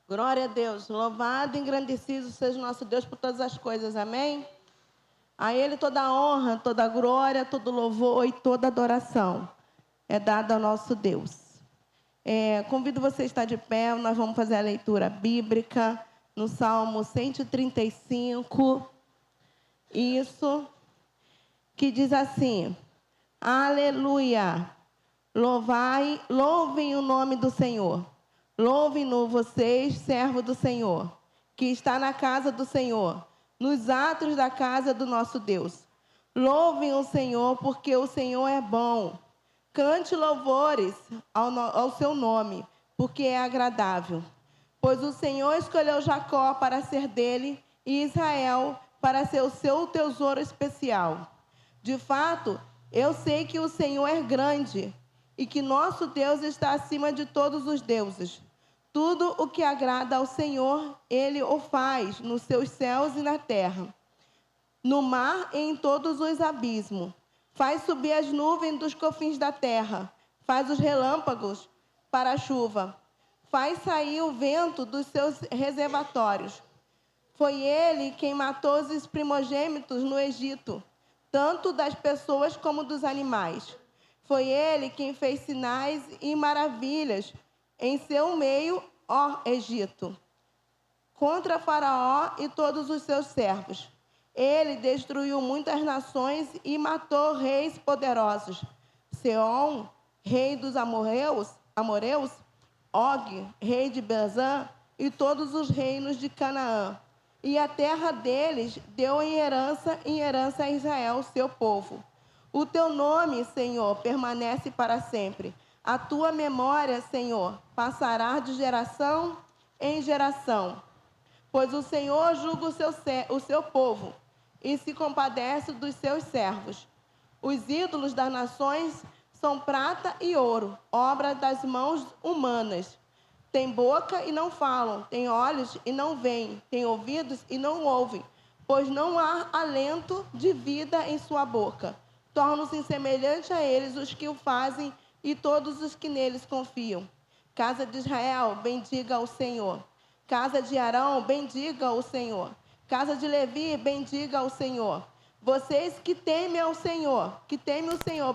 Glória a Deus. Louvado e engrandecido seja o nosso Deus por todas as coisas. Amém? A Ele toda a honra, toda a glória, todo louvor e toda adoração é dada ao nosso Deus. Convido você a estar de pé. Nós vamos fazer a leitura bíblica no Salmo 135. Isso. Que diz assim: Aleluia. Louvem o nome do Senhor. Louvem-no vocês, servo do Senhor, que está na casa do Senhor, nos átrios da casa do nosso Deus. Louvem o Senhor, porque o Senhor é bom. Cante louvores ao seu nome, porque é agradável. Pois o Senhor escolheu Jacó para ser dele e Israel para ser o seu tesouro especial. De fato, eu sei que o Senhor é grande e que nosso Deus está acima de todos os deuses. Tudo o que agrada ao Senhor, Ele o faz nos seus céus e na terra, no mar e em todos os abismos. Faz subir as nuvens dos confins da terra, faz os relâmpagos para a chuva, faz sair o vento dos seus reservatórios. Foi Ele quem matou os primogênitos no Egito, tanto das pessoas como dos animais. Foi Ele quem fez sinais e maravilhas em seu meio, ó Egito, contra Faraó e todos os seus servos. Ele destruiu muitas nações e matou reis poderosos. Seom, rei dos amorreus, Og, rei de Bazã, e todos os reinos de Canaã. E a terra deles deu em herança a Israel, seu povo. O teu nome, Senhor, permanece para sempre. A tua memória, Senhor, passará de geração em geração. Pois o Senhor julga o seu povo e se compadece dos seus servos. Os ídolos das nações são prata e ouro, obra das mãos humanas. Tem boca e não falam, tem olhos e não veem, tem ouvidos e não ouvem, pois não há alento de vida em sua boca. Tornam-se semelhantes a eles os que o fazem e todos os que neles confiam. Casa de Israel, bendiga o Senhor. Casa de Arão, bendiga o Senhor. Casa de Levi, bendiga o Senhor. Vocês que temem ao Senhor,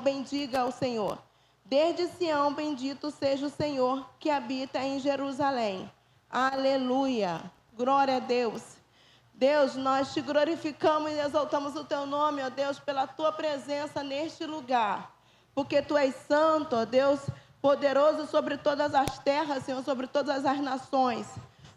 bendiga o Senhor. Desde Sião, bendito seja o Senhor que habita em Jerusalém. Aleluia. Glória a Deus. Deus, nós te glorificamos e exaltamos o teu nome, ó Deus, pela tua presença neste lugar. Porque tu és santo, ó Deus, poderoso sobre todas as terras, Senhor, sobre todas as nações.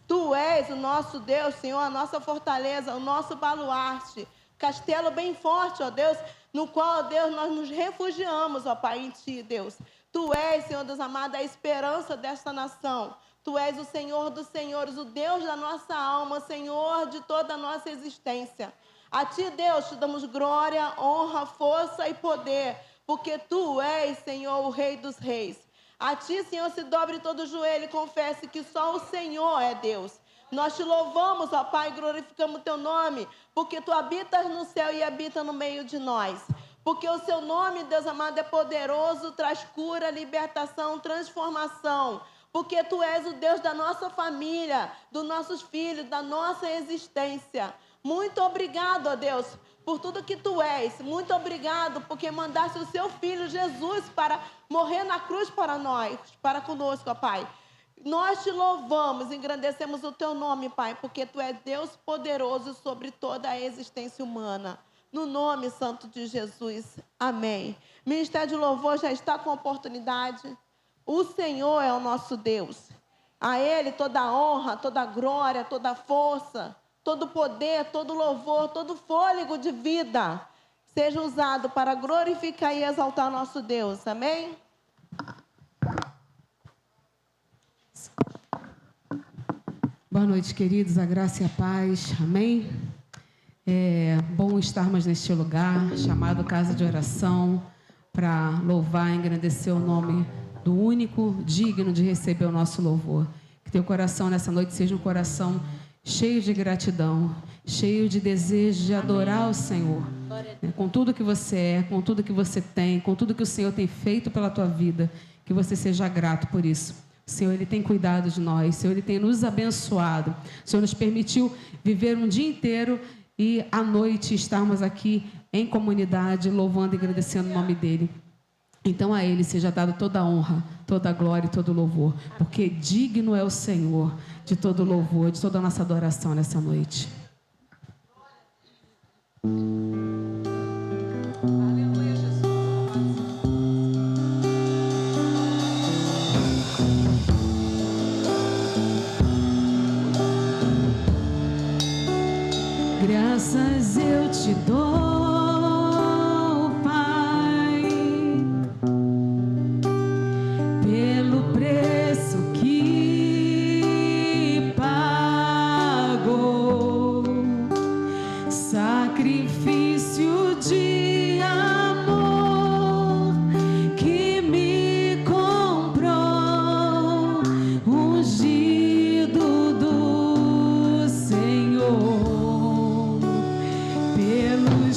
Tu és o nosso Deus, Senhor, a nossa fortaleza, o nosso baluarte, castelo bem forte, ó Deus, no qual, ó Deus, nós nos refugiamos, ó Pai, em Ti, Deus. Tu és, Senhor Deus amado, a esperança desta nação. Tu és o Senhor dos senhores, o Deus da nossa alma, Senhor de toda a nossa existência. A Ti, Deus, te damos glória, honra, força e poder, porque Tu és, Senhor, o Rei dos reis. A Ti, Senhor, se dobre todo o joelho e confesse que só o Senhor é Deus. Nós te louvamos, ó Pai, glorificamos o Teu nome, porque Tu habitas no céu e habita no meio de nós. Porque o Seu nome, Deus amado, é poderoso, traz cura, libertação, transformação. Porque Tu és o Deus da nossa família, dos nossos filhos, da nossa existência. Muito obrigado, ó Deus, por tudo que Tu és. Muito obrigado porque mandaste o Seu Filho Jesus para morrer na cruz para nós, para conosco, ó Pai. Nós te louvamos, engrandecemos o Teu nome, Pai, porque Tu és Deus poderoso sobre toda a existência humana. No nome santo de Jesus. Amém. Ministério de Louvor já está com oportunidade. O Senhor é o nosso Deus. A Ele toda a honra, toda a glória, toda a força, todo o poder, todo o louvor, todo o fôlego de vida seja usado para glorificar e exaltar nosso Deus. Amém? Boa noite, queridos. A graça e a paz. Amém? É bom estarmos neste lugar, chamado Casa de Oração, para louvar e engrandecer o nome do único digno de receber o nosso louvor. Que teu coração nessa noite seja um coração cheio de gratidão, cheio de desejo de adorar o Senhor. Com tudo que você é, com tudo que você tem, com tudo que o Senhor tem feito pela tua vida, que você seja grato por isso. Senhor, Ele tem cuidado de nós. Senhor, Ele tem nos abençoado. O Senhor nos permitiu viver um dia inteiro e à noite estarmos aqui em comunidade, louvando e agradecendo o nome dEle. Então a Ele seja dado toda a honra, toda a glória e todo o louvor, porque digno é o Senhor de todo o louvor, de toda a nossa adoração nessa noite. Aleluia, Jesus. Graças eu te dou, Pai, pelo preço que pagou, sacrifício de amor que me comprou, ungido do Senhor, pelo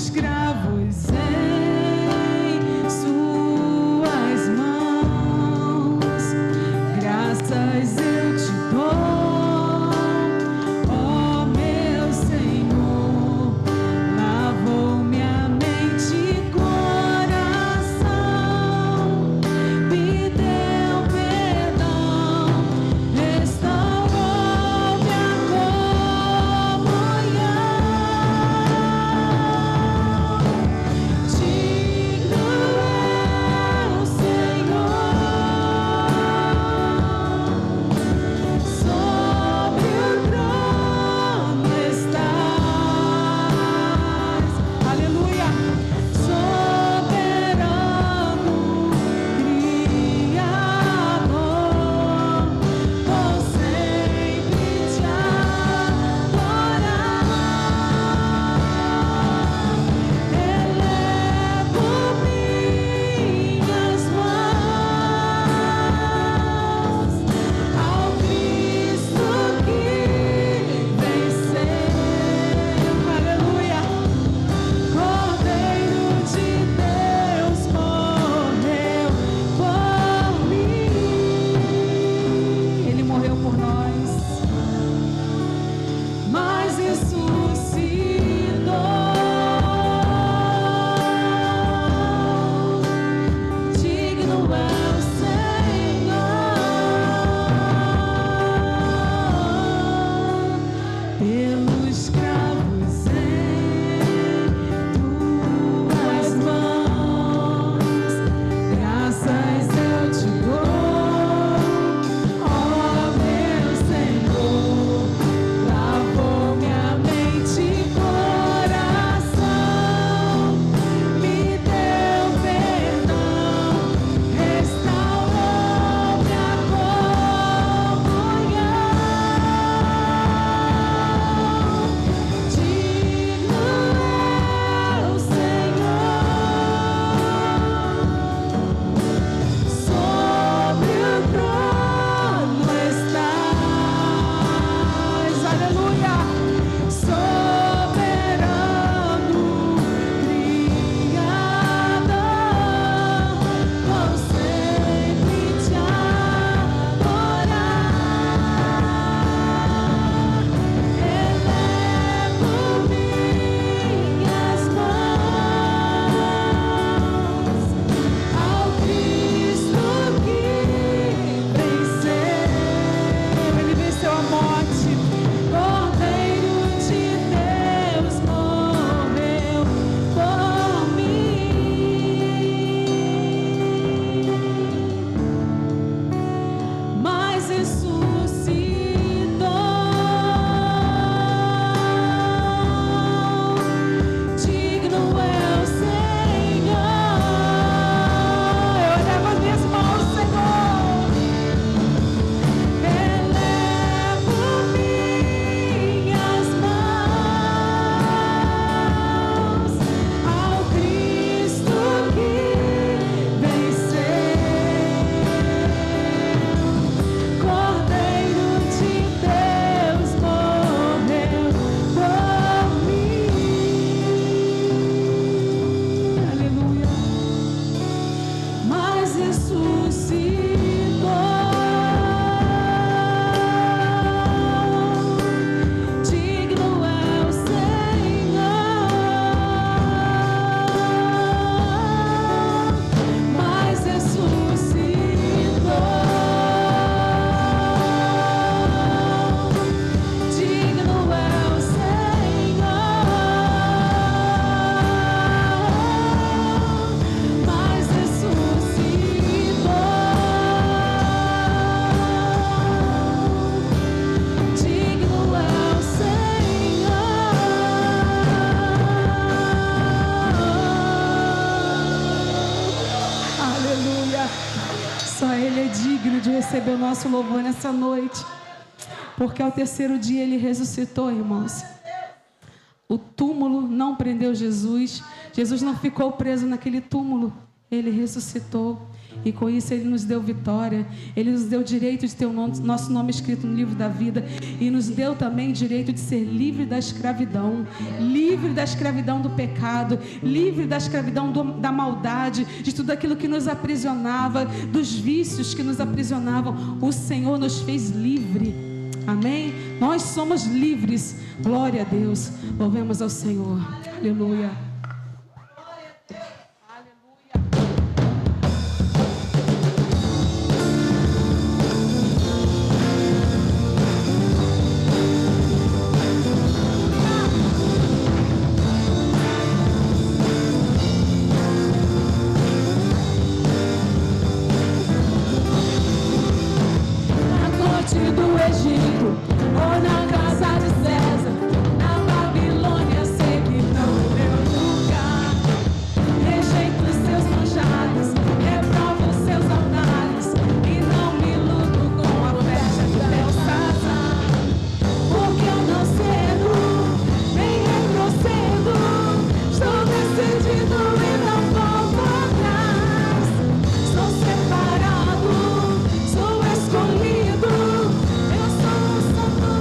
o nosso louvor nessa noite. Porque ao terceiro dia Ele ressuscitou, irmãos. O túmulo não prendeu Jesus. Jesus não ficou preso naquele túmulo. Ele ressuscitou. E com isso Ele nos deu vitória. Ele nos deu o direito de ter o nosso nome escrito no livro da vida. E nos deu também o direito de ser livre da escravidão. Livre da escravidão do pecado. Livre da escravidão da maldade. De tudo aquilo que nos aprisionava. Dos vícios que nos aprisionavam. O Senhor nos fez livre. Amém? Nós somos livres. Glória a Deus. Louvemos ao Senhor. Aleluia. Sou escolhido, eu sou o santo,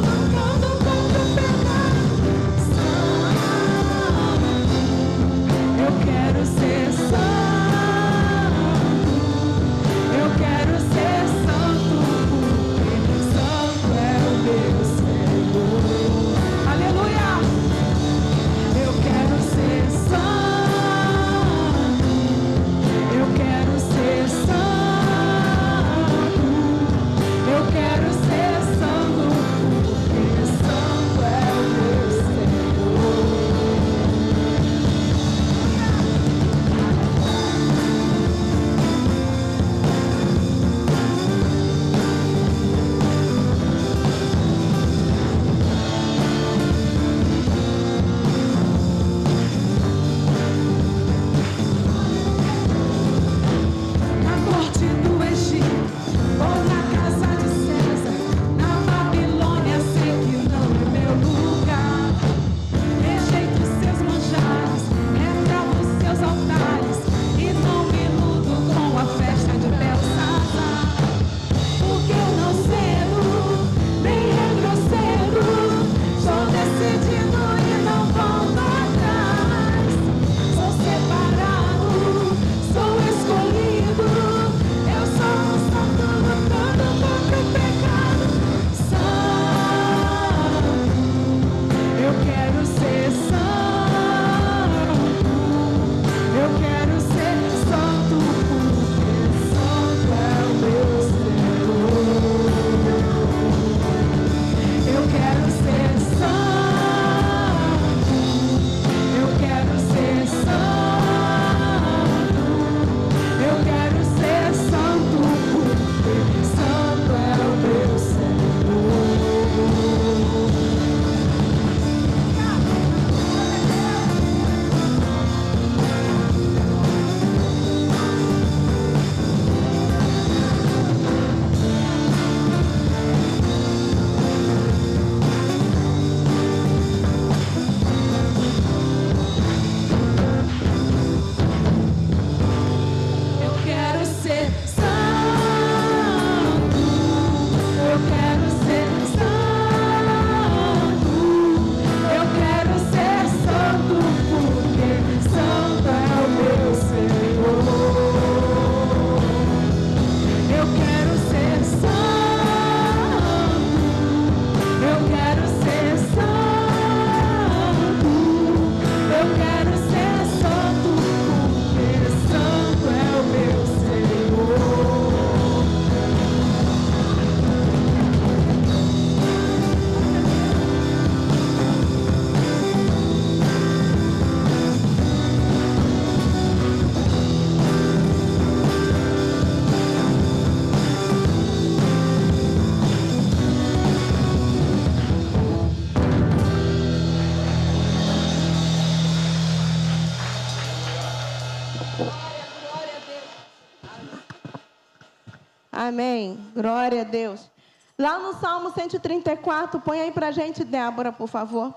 Amém. Glória a Deus. Lá no Salmo 134, põe aí pra gente, Débora, por favor.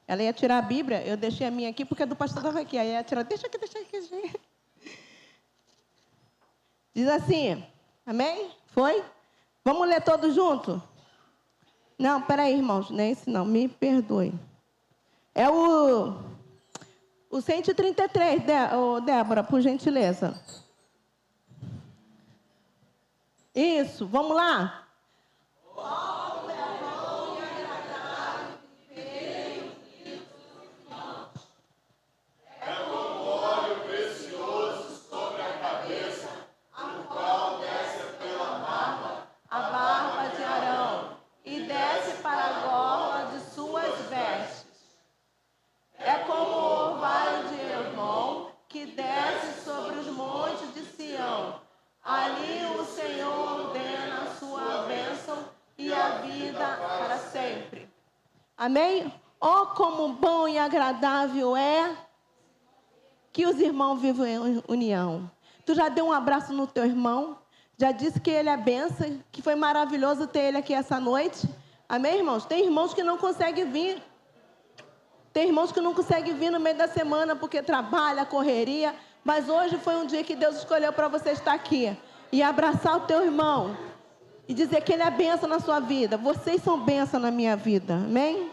Ela ia tirar a Bíblia, eu deixei a minha aqui porque a do pastor estava aqui. Aí ia tirar, deixa aqui. Diz assim, amém? Foi? Vamos ler todos juntos? Não, peraí, irmãos, não é esse não, me perdoe. É o 133, Débora, por gentileza. Isso, vamos lá? Amém? Oh, como bom e agradável é que os irmãos vivam em união. Tu já deu um abraço no teu irmão? Já disse que ele é bênção, que foi maravilhoso ter ele aqui essa noite? Amém, irmãos? Tem irmãos que não conseguem vir. Tem irmãos que não conseguem vir no meio da semana porque trabalha, correria. Mas hoje foi um dia que Deus escolheu para você estar aqui. E abraçar o teu irmão. E dizer que ele é bênção na sua vida. Vocês são bênção na minha vida. Amém?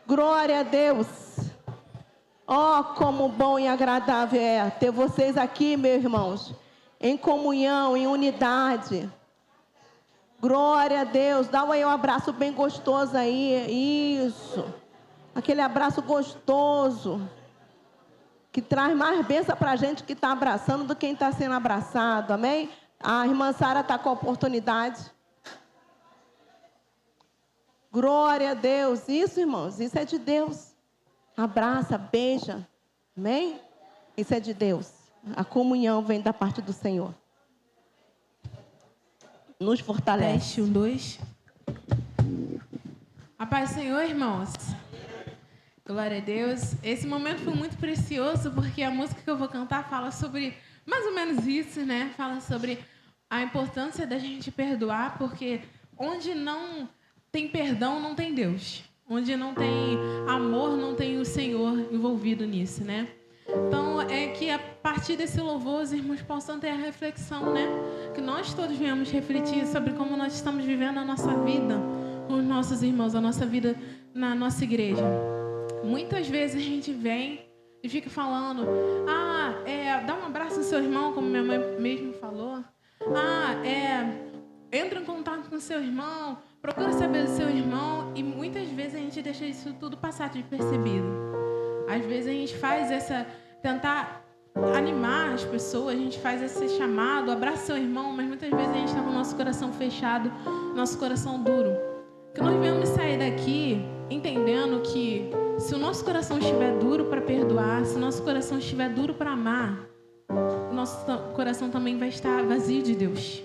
Glória a Deus. Oh, como bom e agradável é ter vocês aqui, meus irmãos, em comunhão, em unidade. Glória a Deus. Dá aí um abraço bem gostoso aí. Isso. Aquele abraço gostoso. Que traz mais bênção para a gente que está abraçando do que quem está sendo abraçado. Amém? A irmã Sara está com a oportunidade. Glória a Deus. Isso, irmãos, isso é de Deus. Abraça, beija. Amém? Isso é de Deus. A comunhão vem da parte do Senhor. Nos fortalece. Teste, 1, 2. A paz do Senhor, irmãos. Glória a Deus. Esse momento foi muito precioso, porque a música que eu vou cantar fala sobre mais ou menos isso, né? Fala sobre a importância da gente perdoar, porque onde não tem perdão, não tem Deus. Onde não tem amor, não tem o Senhor envolvido nisso, né? Então, é que a partir desse louvor, os irmãos possam ter a reflexão, né? Que nós todos venhamos refletir sobre como nós estamos vivendo a nossa vida com os nossos irmãos, a nossa vida na nossa igreja. Muitas vezes a gente vem e fica falando, dá um abraço no seu irmão, como minha mãe mesmo falou. Entra em contato com o seu irmão, procura saber do seu irmão. E muitas vezes a gente deixa isso tudo passar despercebido. Às vezes a gente faz tentar animar as pessoas, a gente faz esse chamado, abraça seu irmão, mas muitas vezes a gente está com o nosso coração fechado, nosso coração duro. Que nós devemos sair daqui entendendo que se o nosso coração estiver duro para perdoar, se o nosso coração estiver duro para amar, o nosso coração também vai estar vazio de Deus.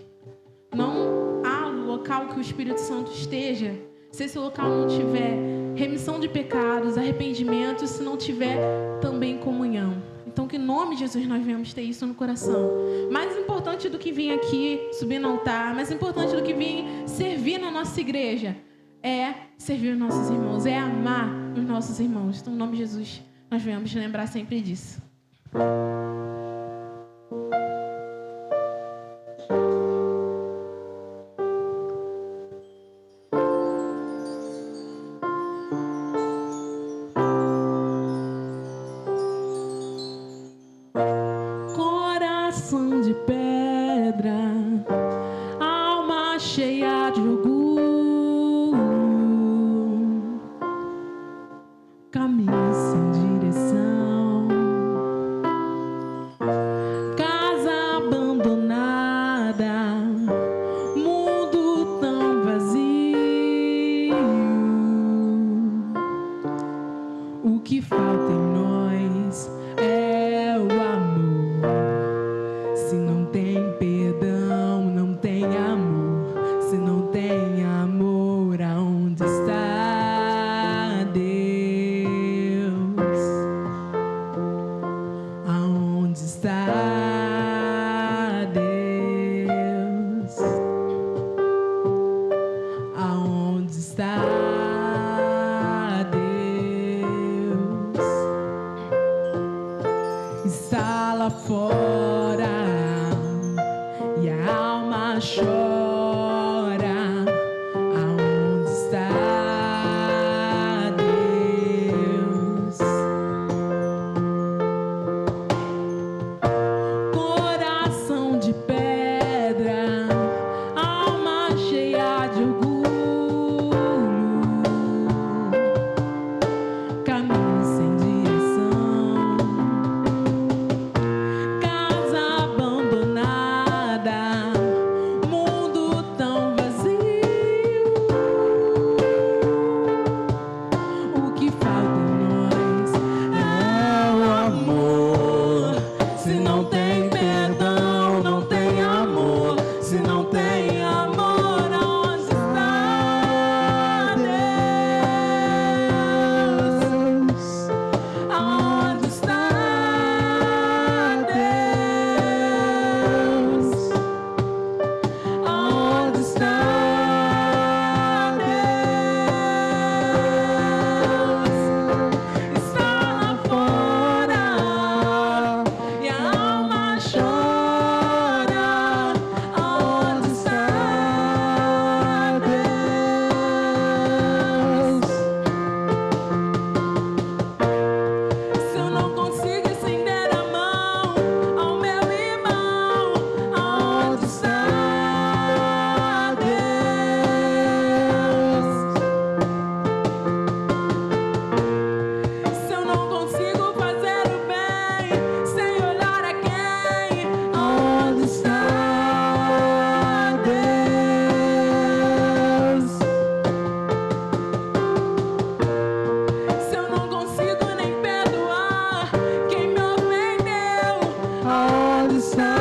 Não há local que o Espírito Santo esteja, se esse local não tiver remissão de pecados, arrependimento, se não tiver também comunhão. Então, que em nome de Jesus nós venhamos ter isso no coração. Mais importante do que vir aqui subir no altar, mais importante do que vir servir na nossa igreja, é servir os nossos irmãos, é amar os nossos irmãos. Então, em nome de Jesus, nós venhamos lembrar sempre disso. Coração de pedra, alma cheia de orgulho, caminho sem direção, casa abandonada, mundo tão vazio. O que falta em nós é o amor. Se não tem está Deus? Aonde está Deus? Está lá fora e a alma chora. Aonde está Deus? Coração de pedra, alma cheia de orgulho, caminho sem direção, casa abandonada, mundo tão vazio. O que falta em nós é o amor. Se não tem perdão, não tem amor. Se não tem amor, aonde está Deus? Aonde está Deus? Aonde está Deus? Está lá fora e a alma chora. Aonde está Deus? Se eu não consigo estender a mão ao meu irmão, aonde está Deus? Se eu não consigo fazer o bem sem olhar a quem, aonde está Deus? Se eu não consigo nem perdoar quem me ofendeu, aonde está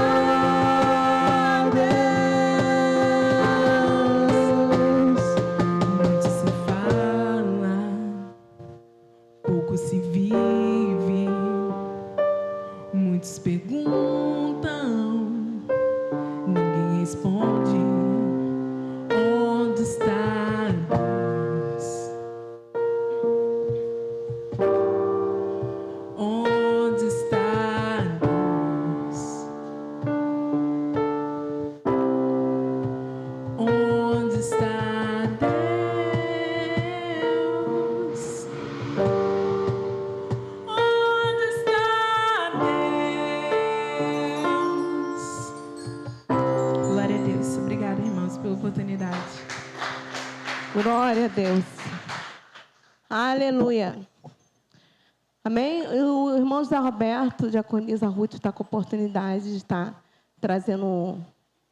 Deus? Muito se fala, pouco se vive. Muitos perguntam, ninguém responde. Onde está Deus? Onde está Deus? Onde está Deus? Onde está Deus? Glória a Deus. Obrigada, irmãos, pela oportunidade. Glória a Deus. Aleluia. Amém? O irmão José Roberto, diaconisa Ruth, está com a oportunidade de estar trazendo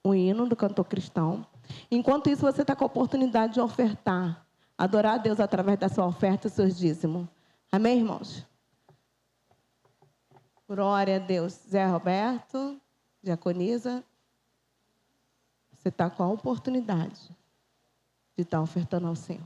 um hino do cantor cristão. Enquanto isso, você está com a oportunidade de ofertar, adorar a Deus através da sua oferta e seus dízimos. Amém, irmãos? Glória a Deus. Zé Roberto, diaconisa, você está com a oportunidade de estar ofertando ao Senhor.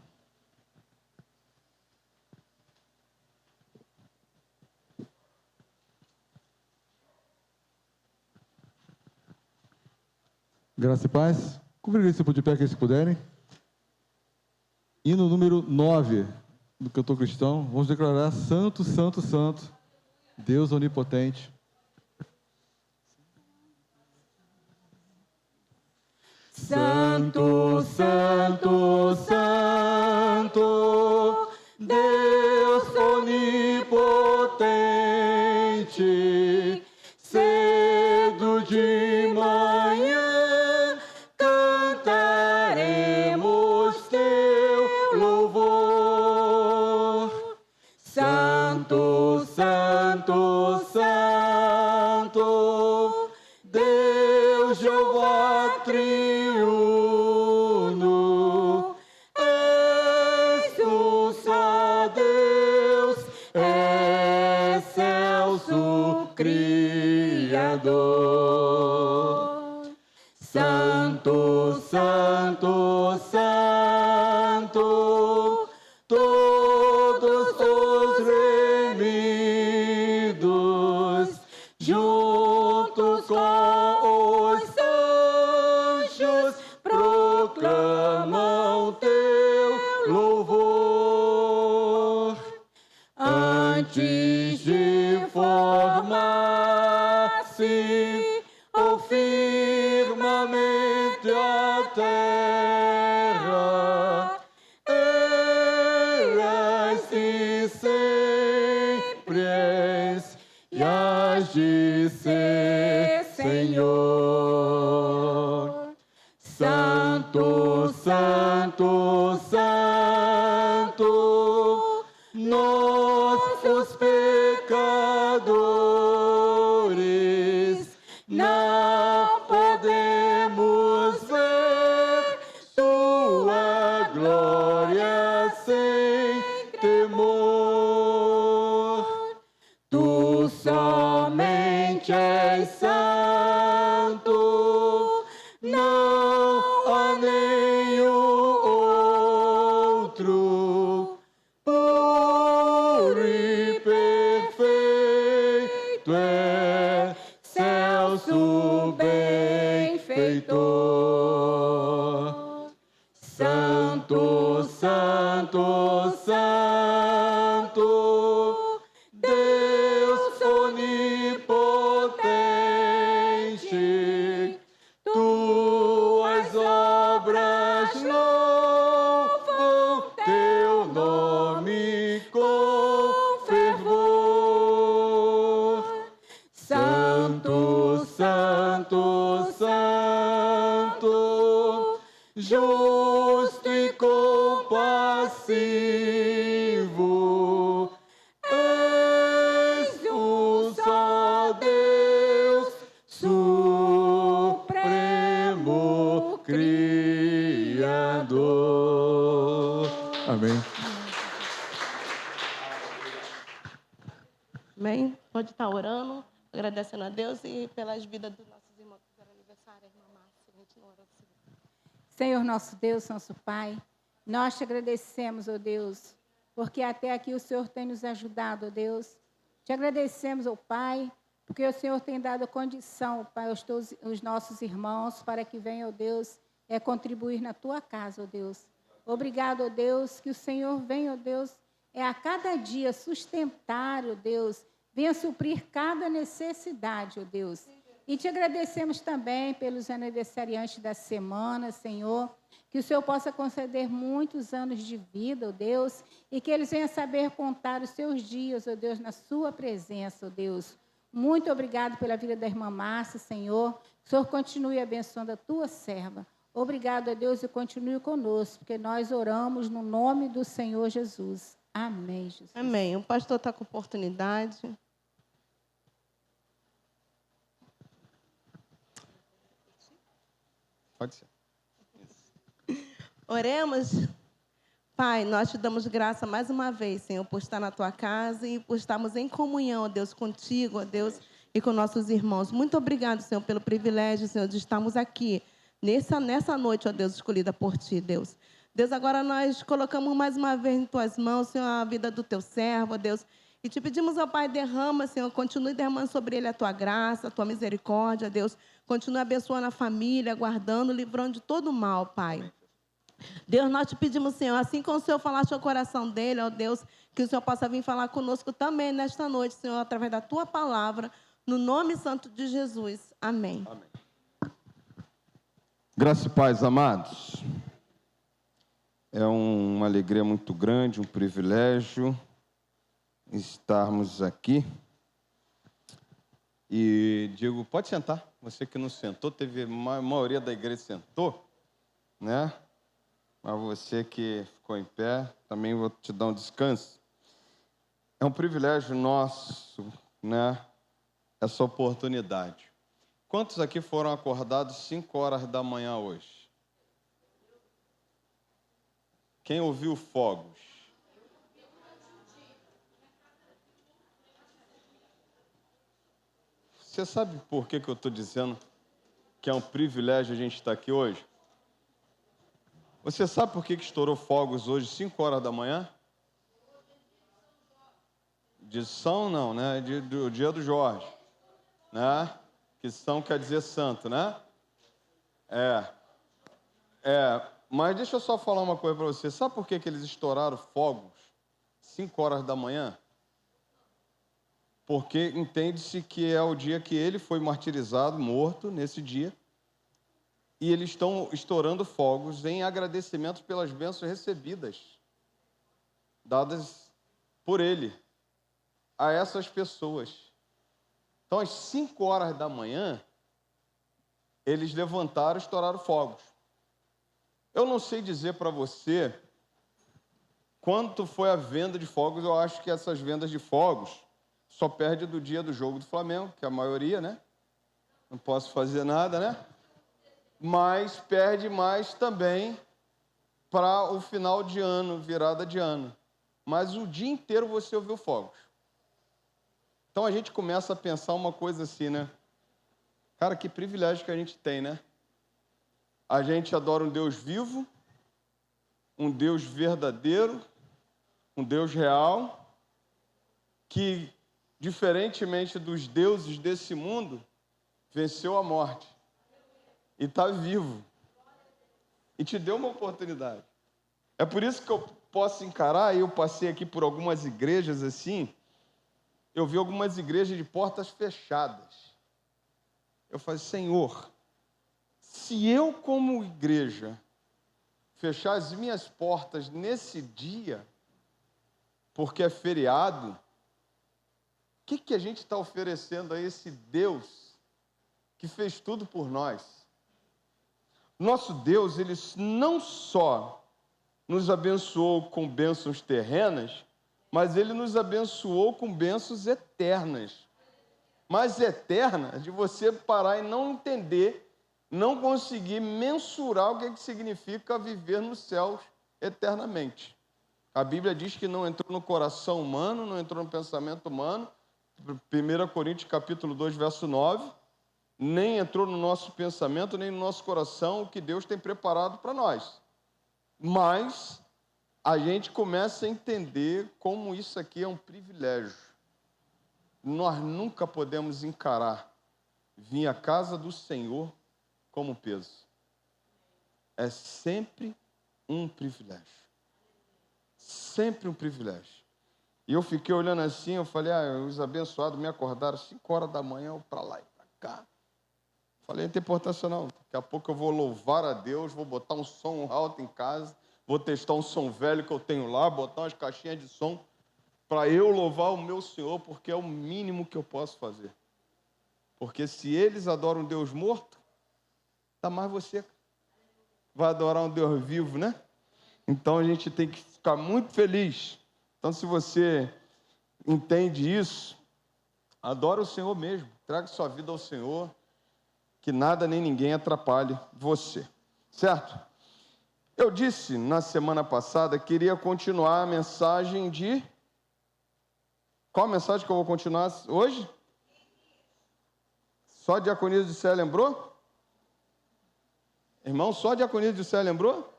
Graça e paz. Congregação de pé, aqueles que puderem. Hino número 9 do cantor cristão. Vamos declarar: Santo, Santo, Santo, Deus onipotente. Santo, Santo, Santo, Deus onipotente, cedo de manhã cantaremos teu louvor. Santo, Santo, Santo, Deus Jeová triuno, és um só Deus, excelso Criador. Santo, Santo, Santo, todos os remidos juntos com os anjos proclamam teu louvor. Antes de formar-se o firmamento e a terra, eras e sempre és, e hás de ser, Senhor. Santo, Santo, Santo, nossos pecadores não podemos ver tua glória sem temor. Tu somente és santo, não há nenhum outro. Puro e perfeito é excelso benfeitor. Santo, Santo, Santo, Deus onipotente, tuas obras louvam teu nome com fervor. Santo, Santo, Santo, justo e compassivo, és um só Deus, supremo Criador. Amém. Amém? Pode estar orando, agradecendo a Deus e pelas vidas dos nossos irmãos que fizeram aniversário, irmã Márcia. A gente não orou assim. Senhor nosso Deus, nosso Pai, nós te agradecemos, ó Deus, porque até aqui o Senhor tem nos ajudado, ó Deus. Te agradecemos, ó Pai, porque o Senhor tem dado condição, ó Pai, aos nossos irmãos, para que venham, ó Deus, contribuir na tua casa, ó Deus. Obrigado, ó Deus, que o Senhor venha, ó Deus, a cada dia sustentar, ó Deus, venha suprir cada necessidade, ó Deus. E te agradecemos também pelos aniversariantes da semana, Senhor, que o Senhor possa conceder muitos anos de vida, ó Deus, e que eles venham saber contar os seus dias, ó Deus, na sua presença, ó Deus. Muito obrigado pela vida da irmã Márcia, Senhor. Que o Senhor continue abençoando a tua serva. Obrigado, ó Deus, e continue conosco, porque nós oramos no nome do Senhor Jesus. Amém, Jesus. Amém. O pastor está com oportunidade. Pode ser. Oremos. Pai, nós te damos graça mais uma vez, Senhor, por estar na tua casa e por estarmos em comunhão, ó Deus, contigo, ó Deus, e com nossos irmãos. Muito obrigado, Senhor, pelo privilégio, Senhor, de estarmos aqui nessa noite, ó Deus, escolhida por ti, Deus. Deus, agora nós colocamos mais uma vez em tuas mãos, Senhor, a vida do teu servo, ó Deus, e te pedimos, ó Pai, derrama, Senhor, continue derramando sobre ele a tua graça, a tua misericórdia, Deus. Continue abençoando a família, guardando, livrando de todo mal, Pai. Deus, nós te pedimos, Senhor, assim como o Senhor falaste ao coração dele, ó Deus, que o Senhor possa vir falar conosco também nesta noite, Senhor, através da tua palavra, no nome santo de Jesus. Amém. Amém. Graça e paz, amados. É uma alegria muito grande, um privilégio estarmos aqui. E digo, pode sentar. Você que não sentou, a maioria da igreja sentou, né? Mas você que ficou em pé, também vou te dar um descanso. É um privilégio nosso, né? Essa oportunidade. Quantos aqui foram acordados 5 horas da manhã hoje? Quem ouviu fogos? Você sabe por que eu estou dizendo que é um privilégio a gente estar aqui hoje? Você sabe por que estourou fogos hoje, 5 horas da manhã? De São não, né? Do dia do Jorge, né? Que são quer dizer santo, né? Mas deixa eu só falar uma coisa para você. Sabe por que eles estouraram fogos 5 horas da manhã? Porque entende-se que é o dia que ele foi martirizado, morto, nesse dia. E eles estão estourando fogos em agradecimento pelas bênçãos recebidas, dadas por ele a essas pessoas. Então, às 5 horas da manhã, eles levantaram e estouraram fogos. Eu não sei dizer para você quanto foi a venda de fogos. Eu acho que essas vendas de fogos só perde do dia do jogo do Flamengo, que é a maioria, né? Não posso fazer nada, né? Mas perde mais também para o final de ano, virada de ano. Mas o dia inteiro você ouviu fogos. Então a gente começa a pensar uma coisa assim, né? Cara, que privilégio que a gente tem, né? A gente adora um Deus vivo, um Deus verdadeiro, um Deus real, que, diferentemente dos deuses desse mundo, venceu a morte e está vivo e te deu uma oportunidade. É por isso que eu posso encarar, eu passei aqui por algumas igrejas assim, eu vi algumas igrejas de portas fechadas. Eu falei, Senhor, se eu como igreja fechar as minhas portas nesse dia, porque é feriado, o que a gente está oferecendo a esse Deus que fez tudo por nós? Nosso Deus, Ele não só nos abençoou com bênçãos terrenas, mas Ele nos abençoou com bênçãos eternas. Mas eterna, de você parar e não entender, não conseguir mensurar o que significa viver nos céus eternamente. A Bíblia diz que não entrou no coração humano, não entrou no pensamento humano, 1 Coríntios capítulo 2, verso 9, nem entrou no nosso pensamento, nem no nosso coração o que Deus tem preparado para nós. Mas a gente começa a entender como isso aqui é um privilégio. Nós nunca podemos encarar vir à casa do Senhor como peso. É sempre um privilégio. Sempre um privilégio. E eu fiquei olhando assim, eu falei, os abençoados me acordaram 5 horas da manhã, eu para lá e para cá. Falei, não tem importância não. Daqui a pouco eu vou louvar a Deus, vou botar um som alto em casa, vou testar um som velho que eu tenho lá, botar umas caixinhas de som para eu louvar o meu Senhor, porque é o mínimo que eu posso fazer. Porque se eles adoram um Deus morto, tá mais você vai adorar um Deus vivo, né? Então a gente tem que ficar muito feliz. Então, se você entende isso, adora o Senhor mesmo, traga sua vida ao Senhor, que nada nem ninguém atrapalhe você, certo? Eu disse na semana passada que iria continuar a mensagem de... Qual a mensagem que eu vou continuar hoje? Só a diaconia de Sé lembrou? Irmão, só a diaconia de Sé lembrou?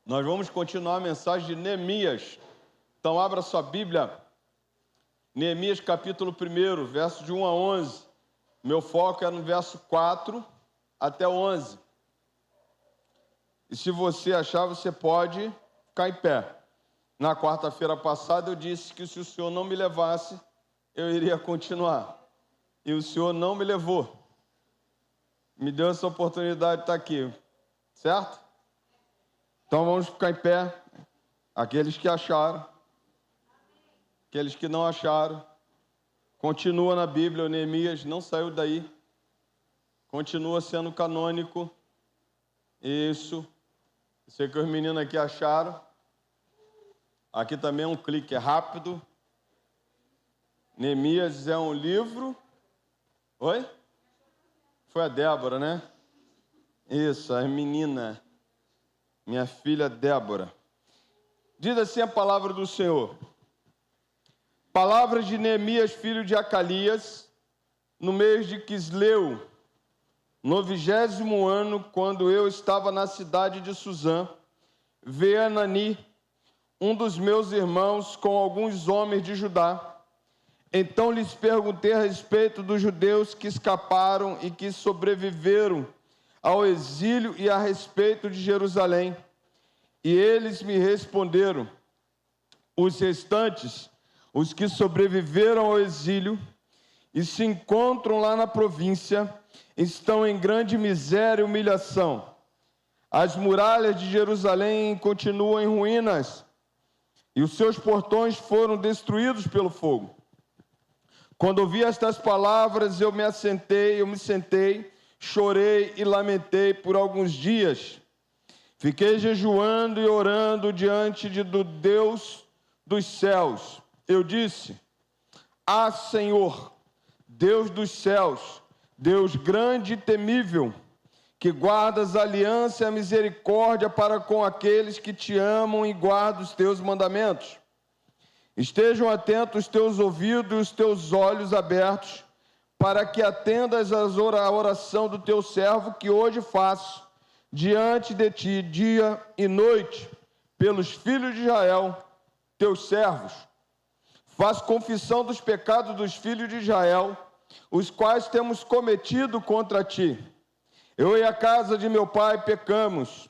Nós vamos continuar a mensagem de Neemias. Então, abra sua Bíblia. Neemias, capítulo 1, verso de 1 a 11. Meu foco é no verso 4 até 11. E se você achar, você pode ficar em pé. Na quarta-feira passada, eu disse que se o Senhor não me levasse, eu iria continuar. E o Senhor não me levou. Me deu essa oportunidade de estar aqui. Certo? Então vamos ficar em pé. Aqueles que acharam. Aqueles que não acharam. Continua na Bíblia, o Neemias não saiu daí. Continua sendo canônico. Isso. Sei que os meninos aqui acharam. Aqui também é um clique rápido. Neemias é um livro. Oi? Foi a Débora, né? Isso, a menina. Minha filha Débora. Diz assim a palavra do Senhor. Palavras de Neemias, filho de Acalias, no mês de Quisleu, no 20º ano, quando eu estava na cidade de Suzã, veio Anani, um dos meus irmãos com alguns homens de Judá. Então lhes perguntei a respeito dos judeus que escaparam e que sobreviveram ao exílio e a respeito de Jerusalém. E eles me responderam: os restantes, os que sobreviveram ao exílio e se encontram lá na província, estão em grande miséria e humilhação. As muralhas de Jerusalém continuam em ruínas e os seus portões foram destruídos pelo fogo. Quando ouvi estas palavras, eu me sentei, chorei e lamentei por alguns dias. Fiquei jejuando e orando diante do Deus dos céus. Eu disse: ah, Senhor, Deus dos céus, Deus grande e temível, que guardas a aliança e a misericórdia para com aqueles que te amam e guardam os teus mandamentos. Estejam atentos os teus ouvidos e os teus olhos abertos, para que atendas à oração do teu servo que hoje faço diante de ti, dia e noite, pelos filhos de Israel, teus servos. Faço confissão dos pecados dos filhos de Israel, os quais temos cometido contra ti. Eu e a casa de meu pai pecamos,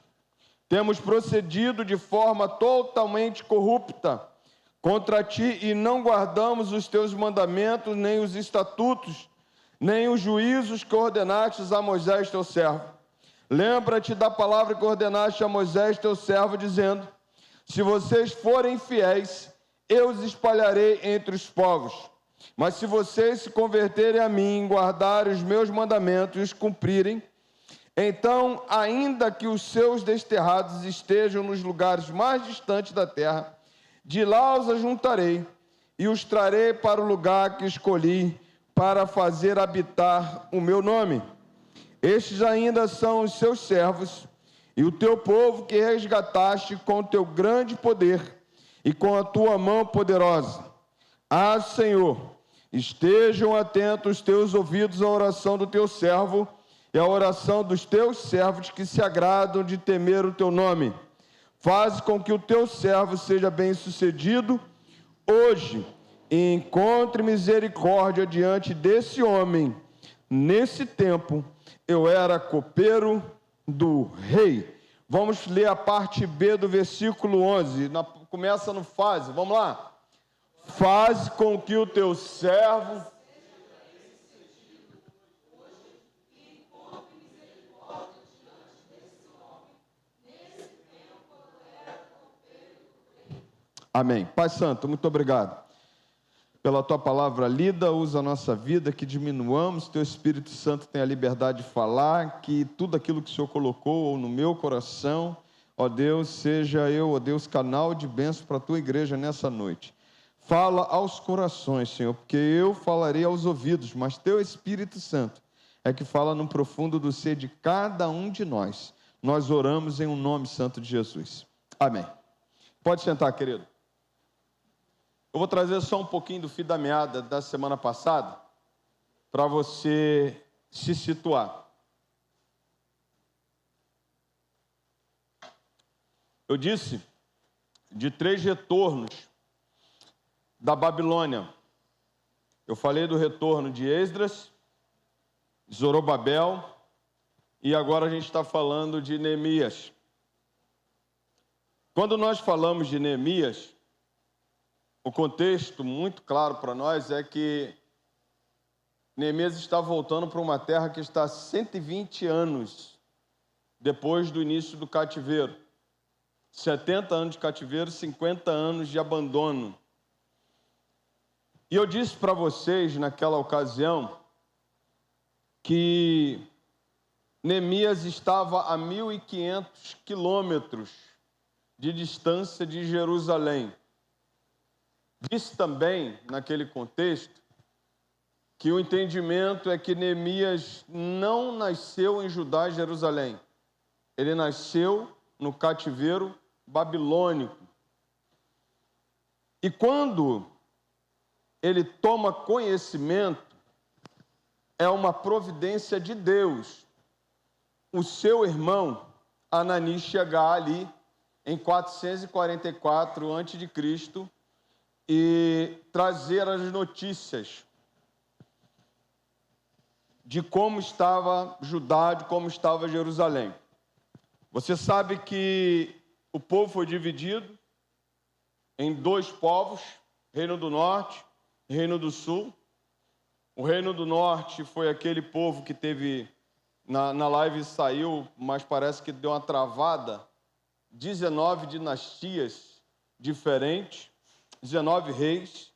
temos procedido de forma totalmente corrupta contra ti e não guardamos os teus mandamentos, nem os estatutos, nem os juízos que ordenaste a Moisés teu servo. Lembra-te da palavra que ordenaste a Moisés teu servo, dizendo: se vocês forem fiéis, eu os espalharei entre os povos. Mas se vocês se converterem a mim, guardarem os meus mandamentos e os cumprirem, então, ainda que os seus desterrados estejam nos lugares mais distantes da terra, de lá os ajuntarei e os trarei para o lugar que escolhi para fazer habitar o meu nome. Estes ainda são os seus servos e o teu povo que resgataste com o teu grande poder e com a tua mão poderosa. Ah, Senhor, estejam atentos os teus ouvidos à oração do teu servo e à oração dos teus servos que se agradam de temer o teu nome. Faz com que o teu servo seja bem-sucedido hoje e encontre misericórdia diante desse homem. Nesse tempo, eu era copeiro do rei. Vamos ler a parte B do versículo 11. Começa no fase, vamos lá. Faz com que o teu servo... Amém. Pai Santo, muito obrigado pela Tua palavra lida. Usa a nossa vida, que diminuamos, Teu Espírito Santo tenha a liberdade de falar, que tudo aquilo que o Senhor colocou no meu coração, ó Deus, seja eu, ó Deus, canal de bênção para a Tua igreja nessa noite. Fala aos corações, Senhor, porque eu falarei aos ouvidos, mas Teu Espírito Santo é que fala no profundo do ser de cada um de nós. Nós oramos em um nome santo de Jesus. Amém. Pode sentar, querido. Eu vou trazer só um pouquinho do fio da meada da semana passada, para você se situar. Eu disse de 3 retornos da Babilônia. Eu falei do retorno de Esdras, Zorobabel, e agora a gente está falando de Neemias. Quando nós falamos de Neemias, o contexto muito claro para nós é que Neemias está voltando para uma terra que está 120 anos depois do início do cativeiro. 70 anos de cativeiro, 50 anos de abandono. E eu disse para vocês naquela ocasião que Neemias estava a 1.500 quilômetros de distância de Jerusalém. Disse também, naquele contexto, que o entendimento é que Neemias não nasceu em Judá e Jerusalém. Ele nasceu no cativeiro babilônico. E quando ele toma conhecimento, é uma providência de Deus. O seu irmão, Anani, chegar ali em 444 a.C. e trazer as notícias de como estava Judá, de como estava Jerusalém. Você sabe que o povo foi dividido em dois povos, Reino do Norte e Reino do Sul. O Reino do Norte foi aquele povo que teve, na live saiu, mas parece que deu uma travada, 19 dinastias diferentes, 19 reis,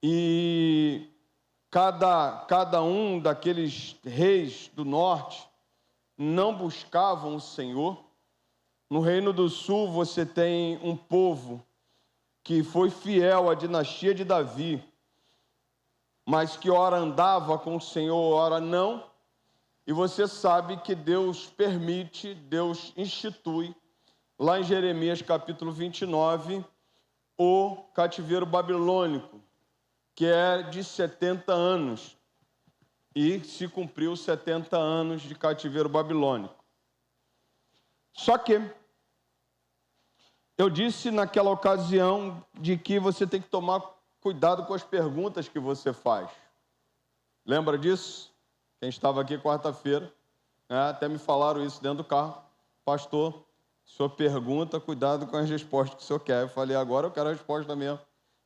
e cada um daqueles reis do norte não buscavam o Senhor. No Reino do Sul você tem um povo que foi fiel à dinastia de Davi, mas que ora andava com o Senhor, ora não. E você sabe que Deus permite, Deus institui, lá em Jeremias capítulo 29, o cativeiro babilônico, que é de 70 anos. E se cumpriu 70 anos de cativeiro babilônico. Só que eu disse naquela ocasião de que você tem que tomar cuidado com as perguntas que você faz. Lembra disso? Quem estava aqui quarta-feira, até me falaram isso dentro do carro. Pastor, o senhor pergunta, cuidado com as respostas que o senhor quer. Eu falei, agora eu quero a resposta mesmo,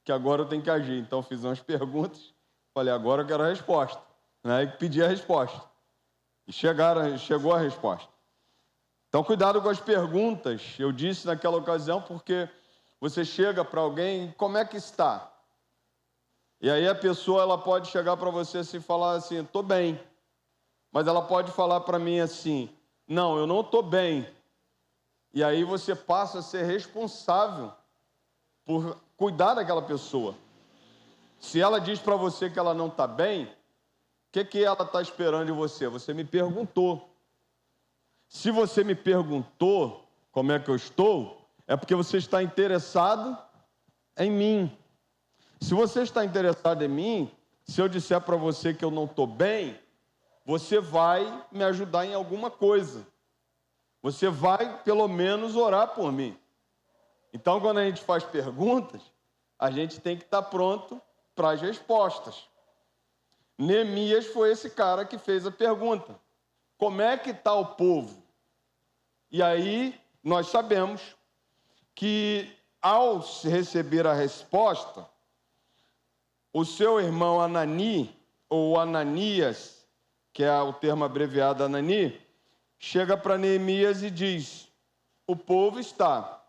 que agora eu tenho que agir. Então fiz umas perguntas, falei, agora eu quero a resposta. E pedi a resposta. E chegou a resposta. Então, cuidado com as perguntas. Eu disse naquela ocasião, porque você chega para alguém, como é que está? E aí a pessoa ela pode chegar para você assim, e falar assim, estou bem. Mas ela pode falar para mim assim, não, eu não estou bem. E aí você passa a ser responsável por cuidar daquela pessoa. Se ela diz para você que ela não está bem, o que ela está esperando de você? Você me perguntou. Se você me perguntou como é que eu estou, é porque você está interessado em mim. Se você está interessado em mim, se eu disser para você que eu não estou bem, você vai me ajudar em alguma coisa. Você vai, pelo menos, orar por mim. Então, quando a gente faz perguntas, a gente tem que estar pronto para as respostas. Neemias foi esse cara que fez a pergunta. Como é que está o povo? E aí, nós sabemos que, ao receber a resposta, o seu irmão Anani, ou Ananias, que é o termo abreviado Anani, chega para Neemias e diz, o povo está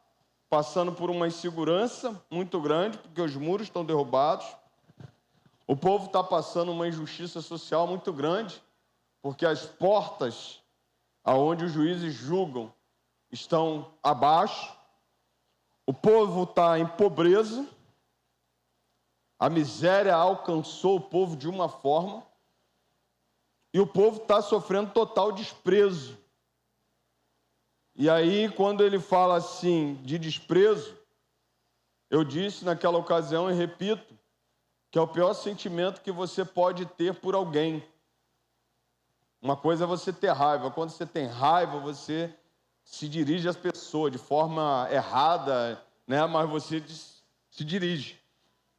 passando por uma insegurança muito grande, porque os muros estão derrubados, o povo está passando uma injustiça social muito grande, porque as portas aonde os juízes julgam estão abaixo, o povo está em pobreza, a miséria alcançou o povo de uma forma, e o povo está sofrendo total desprezo. E aí, quando ele fala assim de desprezo, eu disse naquela ocasião e repito, que é o pior sentimento que você pode ter por alguém. Uma coisa é você ter raiva. Quando você tem raiva, você se dirige às pessoas de forma errada, mas você se dirige.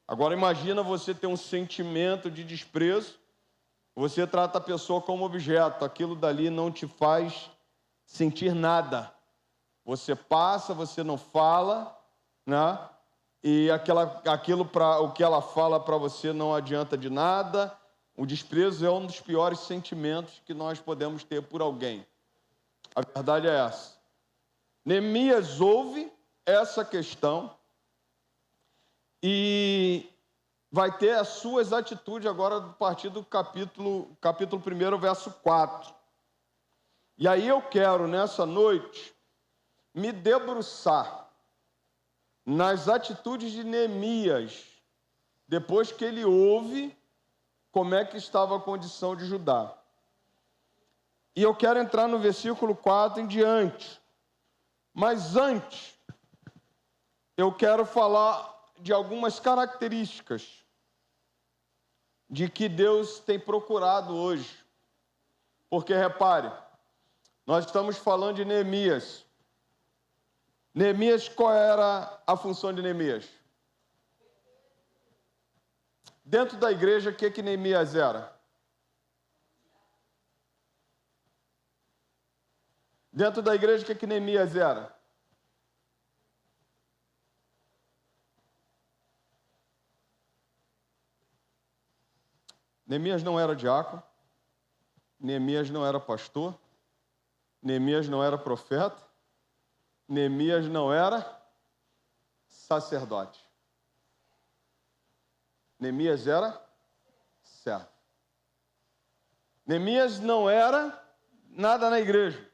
Agora imagina você ter um sentimento de desprezo, você trata a pessoa como objeto, aquilo dali não te faz sentir nada. Você passa, você não fala, e o que ela fala para você não adianta de nada. O desprezo é um dos piores sentimentos que nós podemos ter por alguém. A verdade é essa. Neemias ouve essa questão e vai ter as suas atitudes agora a partir do capítulo 1, verso 4. E aí eu quero, nessa noite, me debruçar nas atitudes de Neemias, depois que ele ouve como é que estava a condição de Judá. E eu quero entrar no versículo 4 em diante. Mas antes, eu quero falar de algumas características de que Deus tem procurado hoje. Porque, repare, nós estamos falando de Neemias. Neemias, qual era a função de Neemias? Dentro da igreja, o que Neemias era? Dentro da igreja, o que Neemias era? Neemias não era diácono, Neemias não era pastor, Neemias não era profeta, Neemias não era sacerdote. Neemias era servo. Neemias não era nada na igreja.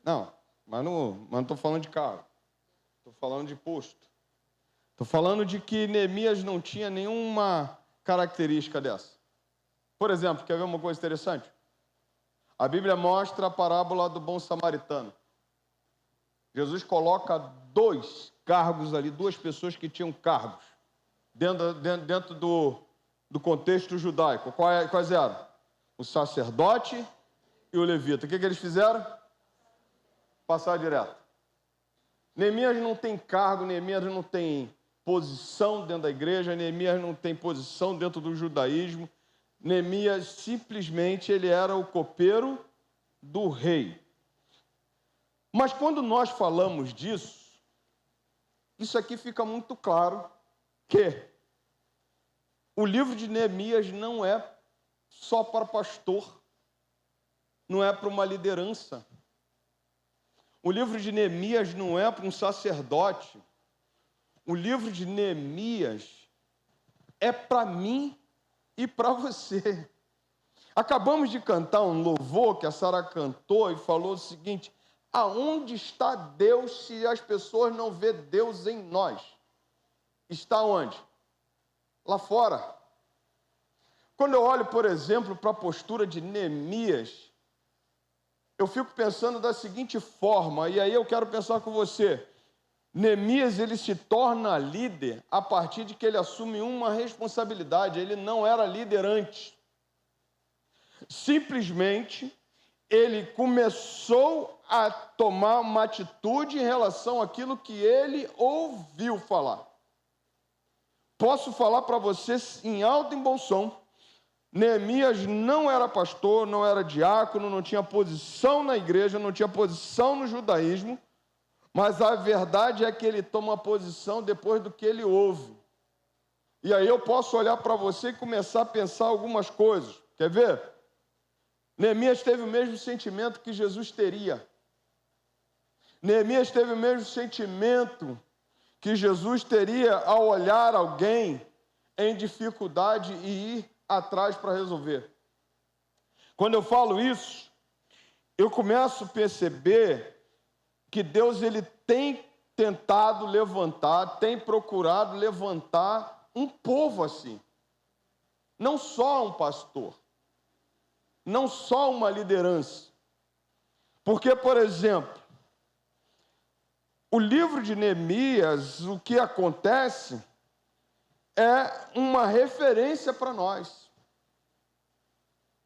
Não, mas não estou falando de cargo. Estou falando de posto. Estou falando de que Neemias não tinha nenhuma característica dessa. Por exemplo, quer ver uma coisa interessante? A Bíblia mostra a parábola do bom samaritano. Jesus coloca 2 cargos ali, 2 pessoas que tinham cargos, dentro do contexto judaico. Quais eram? O sacerdote e o levita. O que eles fizeram? Passar direto. Neemias não tem cargo, Neemias não tem posição dentro da igreja, Neemias não tem posição dentro do judaísmo. Neemias simplesmente ele era o copeiro do rei. Mas quando nós falamos disso, isso aqui fica muito claro que o livro de Neemias não é só para pastor, não é para uma liderança. O livro de Neemias não é para um sacerdote. O livro de Neemias é para mim e para você. Acabamos de cantar um louvor que a Sara cantou e falou o seguinte: aonde está Deus se as pessoas não vê Deus em nós? Está onde? Lá fora. Quando eu olho, por exemplo, para a postura de Neemias, eu fico pensando da seguinte forma, e aí eu quero pensar com você. Neemias, ele se torna líder a partir de que ele assume uma responsabilidade. Ele não era líder antes. Simplesmente, ele começou a tomar uma atitude em relação àquilo que ele ouviu falar. Posso falar para vocês em alto e em bom som. Neemias não era pastor, não era diácono, não tinha posição na igreja, não tinha posição no judaísmo, mas a verdade é que ele toma posição depois do que ele ouve. E aí eu posso olhar para você e começar a pensar algumas coisas. Quer ver? Neemias teve o mesmo sentimento que Jesus teria. Neemias teve o mesmo sentimento que Jesus teria ao olhar alguém em dificuldade e ir atrás para resolver. Quando eu falo isso, eu começo a perceber que Deus ele tem tentado levantar, tem procurado levantar um povo assim. Não só um pastor, não só uma liderança. Porque, por exemplo, o livro de Neemias, o que acontece é uma referência para nós.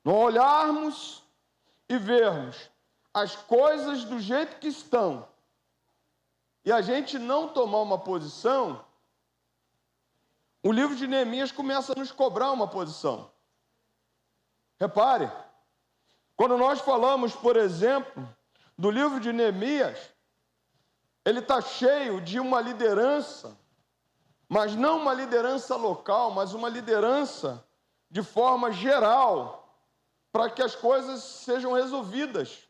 Nós olharmos e vermos as coisas do jeito que estão e a gente não tomar uma posição, o livro de Neemias começa a nos cobrar uma posição. Repare, quando nós falamos, por exemplo, do livro de Neemias, ele está cheio de uma liderança, mas não uma liderança local, mas uma liderança de forma geral, para que as coisas sejam resolvidas.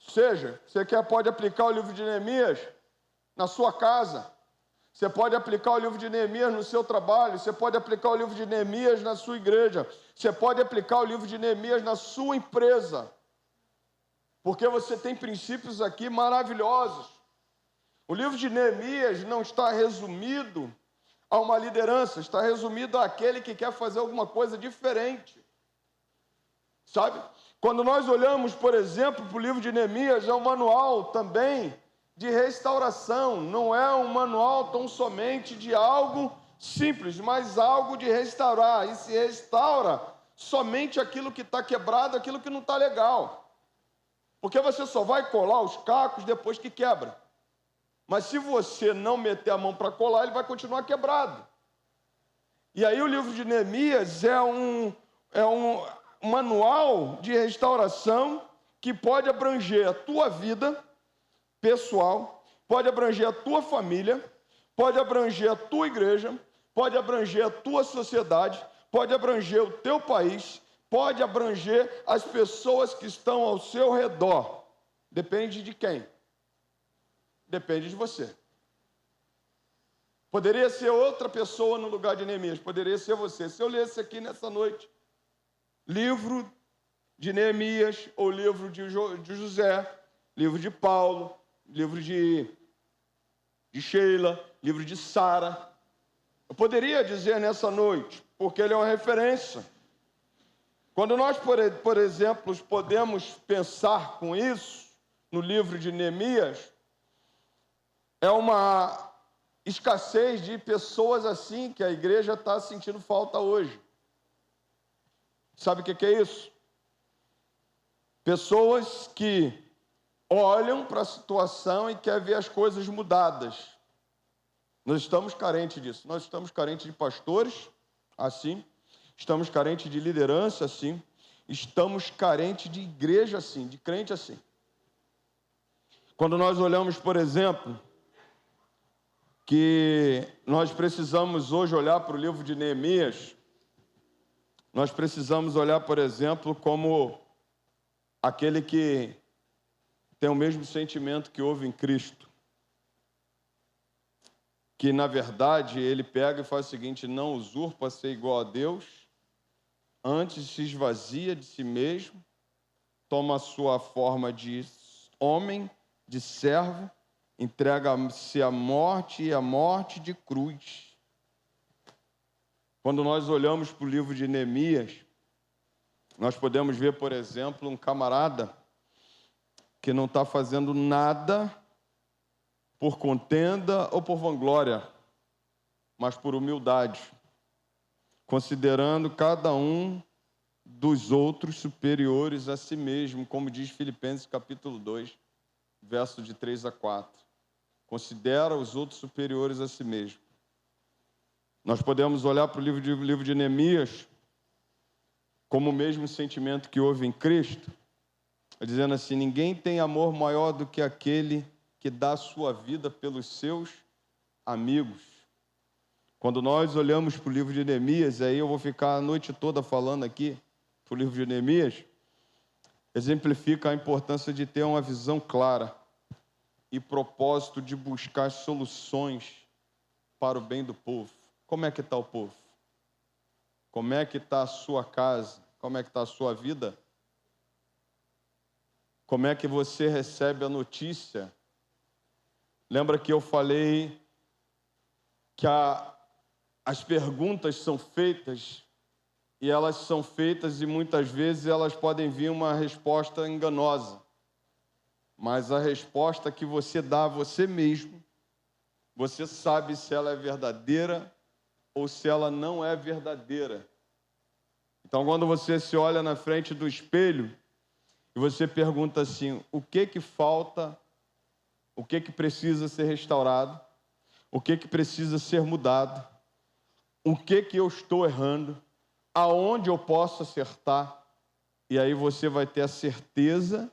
Ou seja, você pode aplicar o livro de Neemias na sua casa, você pode aplicar o livro de Neemias no seu trabalho, você pode aplicar o livro de Neemias na sua igreja, você pode aplicar o livro de Neemias na sua empresa, porque você tem princípios aqui maravilhosos. O livro de Neemias não está resumido a uma liderança, está resumido àquele que quer fazer alguma coisa diferente. Sabe? Quando nós olhamos, por exemplo, para o livro de Neemias, é um manual também de restauração. Não é um manual tão somente de algo simples, mas algo de restaurar. E se restaura somente aquilo que está quebrado, aquilo que não está legal. Porque você só vai colar os cacos depois que quebra. Mas se você não meter a mão para colar, ele vai continuar quebrado. E aí o livro de Neemias é um manual de restauração que pode abranger a tua vida pessoal, pode abranger a tua família, pode abranger a tua igreja, pode abranger a tua sociedade, pode abranger o teu país, pode abranger as pessoas que estão ao seu redor. Depende de quem? Depende de você. Poderia ser outra pessoa no lugar de Neemias, poderia ser você. Se eu lesse aqui nessa noite, livro de Neemias, ou livro de José, livro de Paulo, livro de Sheila, livro de Sara, eu poderia dizer nessa noite, porque ele é uma referência. Quando nós, por exemplo, podemos pensar com isso, no livro de Neemias, é uma escassez de pessoas assim que a igreja está sentindo falta hoje. Sabe o que é isso? Pessoas que olham para a situação e querem ver as coisas mudadas. Nós estamos carentes disso. Nós estamos carentes de pastores, assim. Estamos carentes de liderança, assim. Estamos carentes de igreja, assim, de crente, assim. Quando nós olhamos, por exemplo, que nós precisamos hoje olhar para o livro de Neemias, nós precisamos olhar, por exemplo, como aquele que tem o mesmo sentimento que houve em Cristo. Que, na verdade, ele pega e faz o seguinte: não usurpa ser igual a Deus, antes se esvazia de si mesmo, toma a sua forma de homem, de servo, entrega-se à morte e à morte de cruz. Quando nós olhamos para o livro de Neemias, nós podemos ver, por exemplo, um camarada que não está fazendo nada por contenda ou por vanglória, mas por humildade, considerando cada um dos outros superiores a si mesmo, como diz Filipenses capítulo 2, verso de 3 a 4. Considera os outros superiores a si mesmo. Nós podemos olhar para o livro de Neemias como o mesmo sentimento que houve em Cristo, dizendo assim: ninguém tem amor maior do que aquele que dá a sua vida pelos seus amigos. Quando nós olhamos para o livro de Neemias, aí eu vou ficar a noite toda falando aqui para o livro de Neemias, exemplifica a importância de ter uma visão clara e propósito de buscar soluções para o bem do povo. Como é que está o povo? Como é que está a sua casa? Como é que está a sua vida? Como é que você recebe a notícia? Lembra que eu falei que as perguntas são feitas, e elas são feitas e muitas vezes elas podem vir uma resposta enganosa. Mas a resposta que você dá a você mesmo, você sabe se ela é verdadeira ou se ela não é verdadeira. Então, quando você se olha na frente do espelho e você pergunta assim: o que falta, o que precisa ser restaurado, o que precisa ser mudado, o que eu estou errando, aonde eu posso acertar, e aí você vai ter a certeza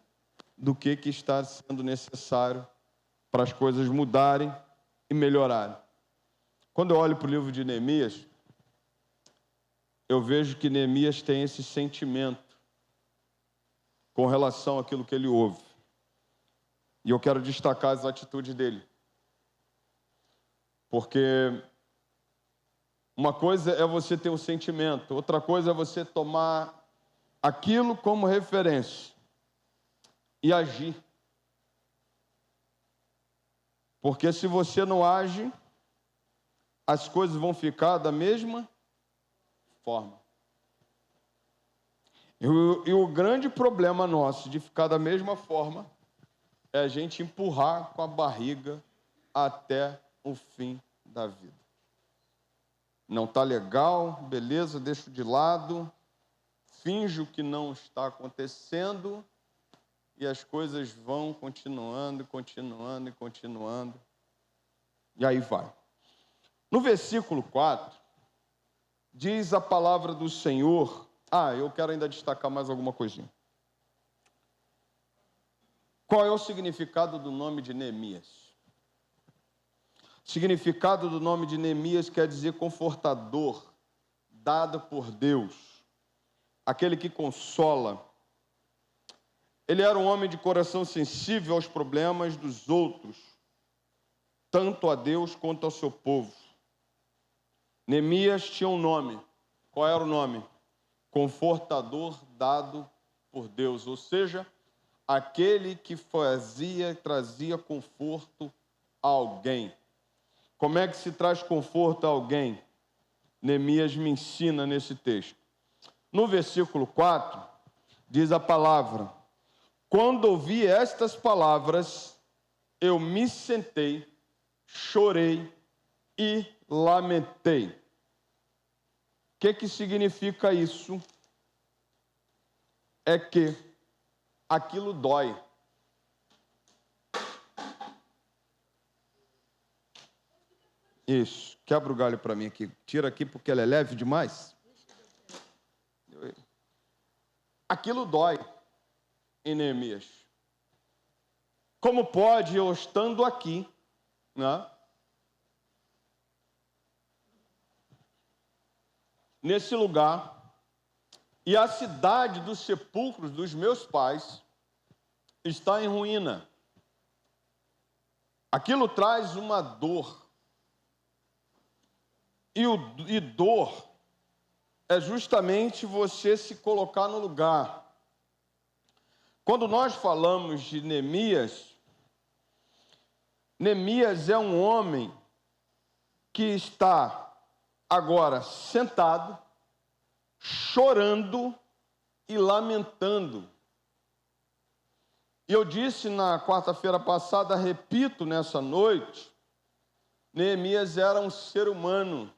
do que está sendo necessário para as coisas mudarem e melhorarem. Quando eu olho para o livro de Neemias, eu vejo que Neemias tem esse sentimento com relação àquilo que ele ouve. E eu quero destacar as atitudes dele. Porque uma coisa é você ter um sentimento, outra coisa é você tomar aquilo como referência e agir. Porque se você não age, as coisas vão ficar da mesma forma. E o grande problema nosso de ficar da mesma forma é a gente empurrar com a barriga até o fim da vida. Não está legal, beleza, deixo de lado, finjo que não está acontecendo, e as coisas vão continuando, continuando e continuando. E aí vai. No versículo 4, diz a palavra do Senhor. Eu quero ainda destacar mais alguma coisinha. Qual é o significado do nome de Neemias? O significado do nome de Neemias quer dizer confortador, dado por Deus, aquele que consola. Ele era um homem de coração sensível aos problemas dos outros, tanto a Deus quanto ao seu povo. Neemias tinha um nome. Qual era o nome? Confortador dado por Deus, ou seja, aquele que trazia conforto a alguém. Como é que se traz conforto a alguém? Neemias me ensina nesse texto. No versículo 4, diz a palavra: quando ouvi estas palavras, eu me sentei, chorei e lamentei. O que significa isso? É que aquilo dói. Isso. Quebra o galho para mim aqui. Tira aqui porque ela é leve demais. Aquilo dói em Neemias. Como pode eu estando aqui, né? Nesse lugar, e a cidade dos sepulcros dos meus pais está em ruína. Aquilo traz uma dor. E dor é justamente você se colocar no lugar. Quando nós falamos de Neemias, Neemias é um homem que está agora sentado, chorando e lamentando. E eu disse na quarta-feira passada, repito nessa noite, Neemias era um ser humano.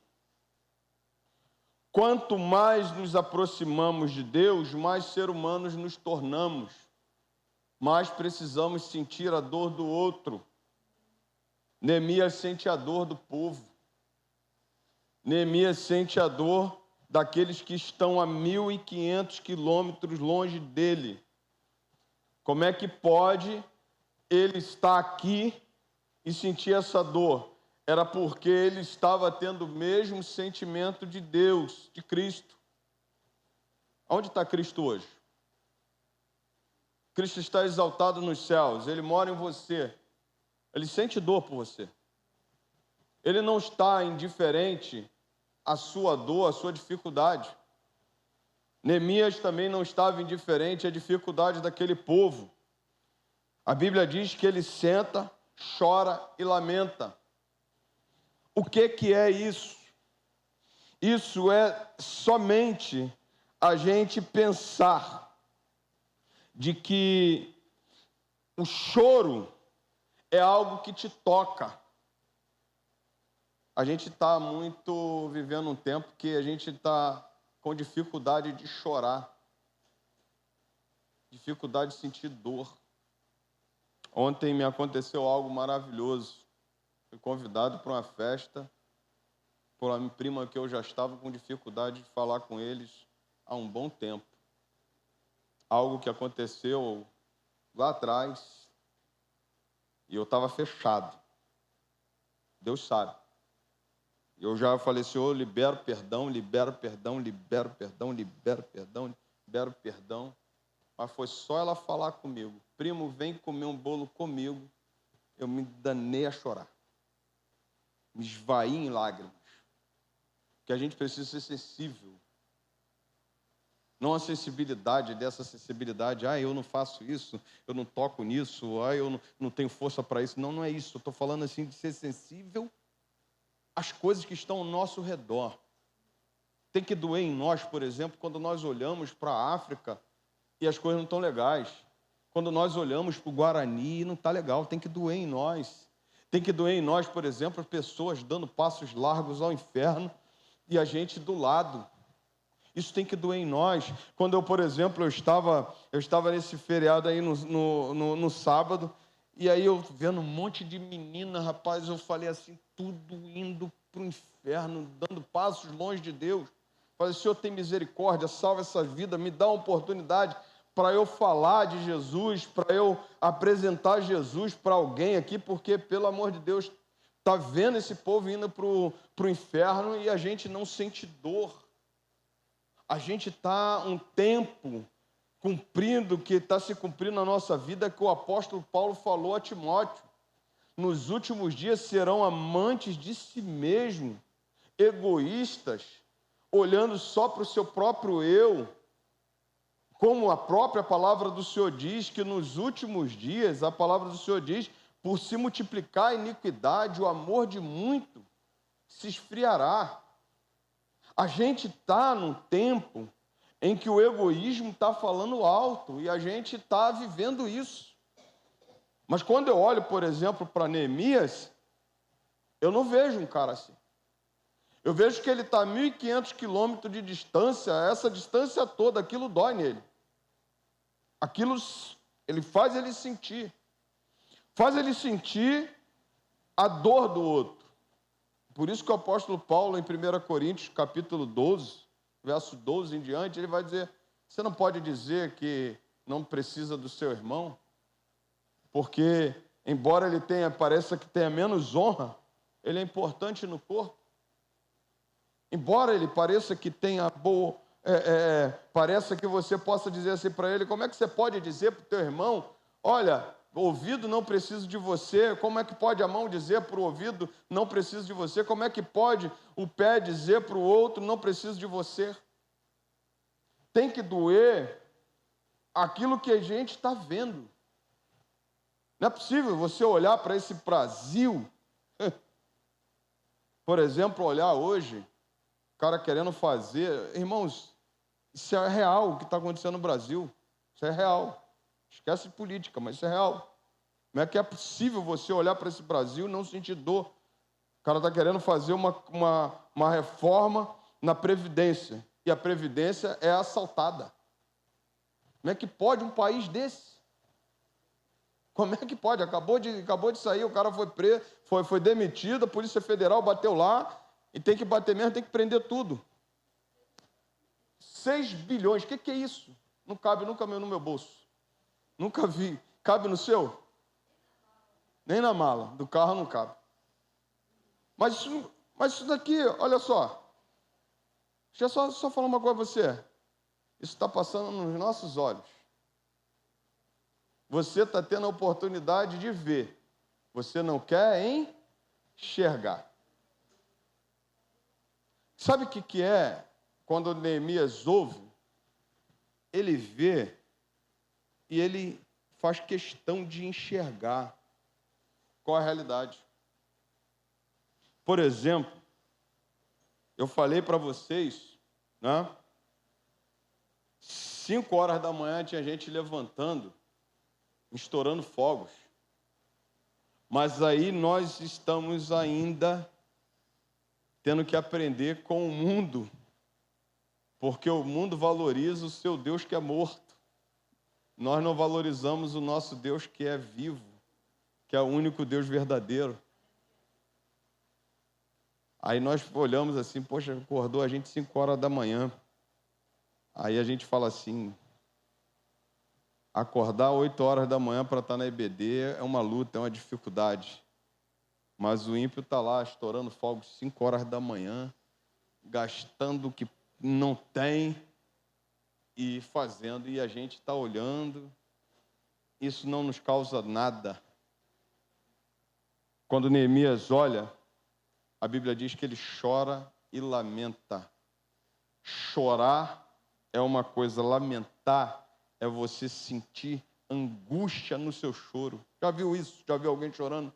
Quanto mais nos aproximamos de Deus, mais ser humanos nos tornamos. Mais precisamos sentir a dor do outro. Neemias sente a dor do povo. Neemias sente a dor daqueles que estão a 1.500 quilômetros longe dele. Como é que pode ele estar aqui e sentir essa dor? Era porque ele estava tendo o mesmo sentimento de Deus, de Cristo. Onde está Cristo hoje? Cristo está exaltado nos céus, ele mora em você. Ele sente dor por você. Ele não está indiferente à sua dor, à sua dificuldade. Neemias também não estava indiferente à dificuldade daquele povo. A Bíblia diz que ele senta, chora e lamenta. O que é isso? Isso é somente a gente pensar de que o choro é algo que te toca. A gente está muito vivendo um tempo que a gente está com dificuldade de chorar, dificuldade de sentir dor. Ontem me aconteceu algo maravilhoso. Fui convidado para uma festa por uma prima que eu já estava com dificuldade de falar com eles há um bom tempo. Algo que aconteceu lá atrás e eu estava fechado. Deus sabe. Eu já falei, Senhor, libero perdão, libero perdão, libero perdão, libero perdão, libero perdão. Mas foi só ela falar comigo. Primo, vem comer um bolo comigo. Eu me danei a chorar. Me esvaí em lágrimas. Porque a gente precisa ser sensível. Não a sensibilidade dessa sensibilidade. Eu não faço isso, eu não toco nisso, eu não tenho força para isso. Não, não é isso. Eu estou falando assim de ser sensível às coisas que estão ao nosso redor. Tem que doer em nós, por exemplo, quando nós olhamos para a África e as coisas não estão legais. Quando nós olhamos para o Guarani e não está legal, tem que doer em nós. Tem que doer em nós, por exemplo, pessoas dando passos largos ao inferno e a gente do lado. Isso tem que doer em nós. Quando eu, por exemplo, eu estava nesse feriado aí no sábado, e aí eu vendo um monte de menina, rapaz, eu falei assim, tudo indo para o inferno, dando passos longe de Deus. Falei, Senhor, tem misericórdia, salva essa vida, me dá uma oportunidade para eu falar de Jesus, para eu apresentar Jesus para alguém aqui, porque, pelo amor de Deus, está vendo esse povo indo para o inferno e a gente não sente dor. A gente está um tempo cumprindo, que está se cumprindo na nossa vida, que o apóstolo Paulo falou a Timóteo. Nos últimos dias serão amantes de si mesmo, egoístas, olhando só para o seu próprio eu, como a própria palavra do Senhor diz, que nos últimos dias, a palavra do Senhor diz, por se multiplicar a iniquidade, o amor de muito se esfriará. A gente está num tempo em que o egoísmo está falando alto e a gente está vivendo isso. Mas quando eu olho, por exemplo, para Neemias, eu não vejo um cara assim. Eu vejo que ele está a 1.500 quilômetros de distância, essa distância toda, aquilo dói nele. Aquilo ele faz ele sentir. Faz ele sentir a dor do outro. Por isso que o apóstolo Paulo, em 1 Coríntios, capítulo 12, verso 12 em diante, ele vai dizer, você não pode dizer que não precisa do seu irmão, porque, embora ele pareça que tenha menos honra, ele é importante no corpo. Embora ele pareça que tenha boa, pareça que você possa dizer assim para ele, como é que você pode dizer para o teu irmão, olha, o ouvido não precisa de você, como é que pode a mão dizer para o ouvido, não preciso de você, como é que pode o pé dizer para o outro, não preciso de você? Tem que doer aquilo que a gente está vendo. Não é possível você olhar para esse Brasil, por exemplo, olhar hoje, o cara querendo fazer, irmãos, isso é real o que está acontecendo no Brasil, isso é real. Esquece de política, mas isso é real. Como é que é possível você olhar para esse Brasil e não sentir dor? O cara está querendo fazer uma reforma na Previdência, e a Previdência é assaltada. Como é que pode um país desse? Como é que pode? Acabou de sair, o cara foi preso, foi demitido, a Polícia Federal bateu lá, e tem que bater mesmo, tem que prender tudo. 6 bilhões, o que é isso? Não cabe nunca no meu bolso. Nunca vi. Cabe no seu? Nem na mala. Do carro não cabe. Mas isso daqui, olha só. Deixa eu só falar uma coisa para você. Isso está passando nos nossos olhos. Você está tendo a oportunidade de ver. Você não quer enxergar. Sabe o que é quando Neemias ouve? Ele vê e ele faz questão de enxergar qual é a realidade. Por exemplo, eu falei para vocês, né? 5 horas da manhã tinha gente levantando, estourando fogos. Mas aí nós estamos ainda tendo que aprender com o mundo, porque o mundo valoriza o seu Deus que é morto. Nós não valorizamos o nosso Deus que é vivo, que é o único Deus verdadeiro. Aí nós olhamos assim, poxa, acordou a gente 5 horas da manhã. Aí a gente fala assim, acordar 8 horas da manhã para estar na EBD é uma luta, é uma dificuldade. Mas o ímpio está lá, estourando fogos 5 horas da manhã, gastando o que não tem e fazendo, e a gente está olhando. Isso não nos causa nada. Quando Neemias olha, a Bíblia diz que ele chora e lamenta. Chorar é uma coisa, lamentar é você sentir angústia no seu choro. Já viu isso? Já viu alguém chorando?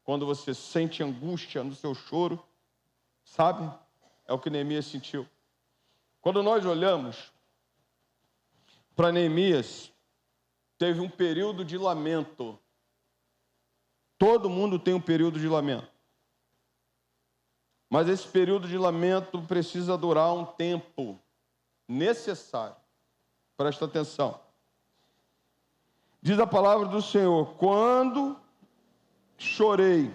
Quando você sente angústia no seu choro, sabe? É o que Neemias sentiu. Quando nós olhamos para Neemias, teve um período de lamento. Todo mundo tem um período de lamento. Mas esse período de lamento precisa durar um tempo necessário. Presta atenção. Diz a palavra do Senhor: quando chorei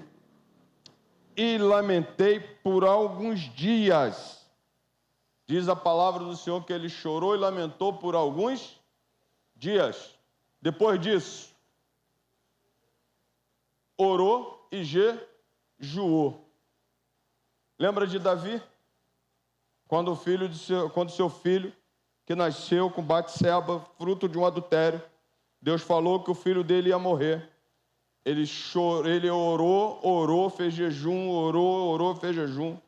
e lamentei por alguns dias. Diz a palavra do Senhor que ele chorou e lamentou por alguns dias. Depois disso, orou e jejuou. Lembra de Davi? Quando seu filho, que nasceu com Batseba, fruto de um adultério, Deus falou que o filho dele ia morrer. Ele orou, fez jejum, orou, fez jejum.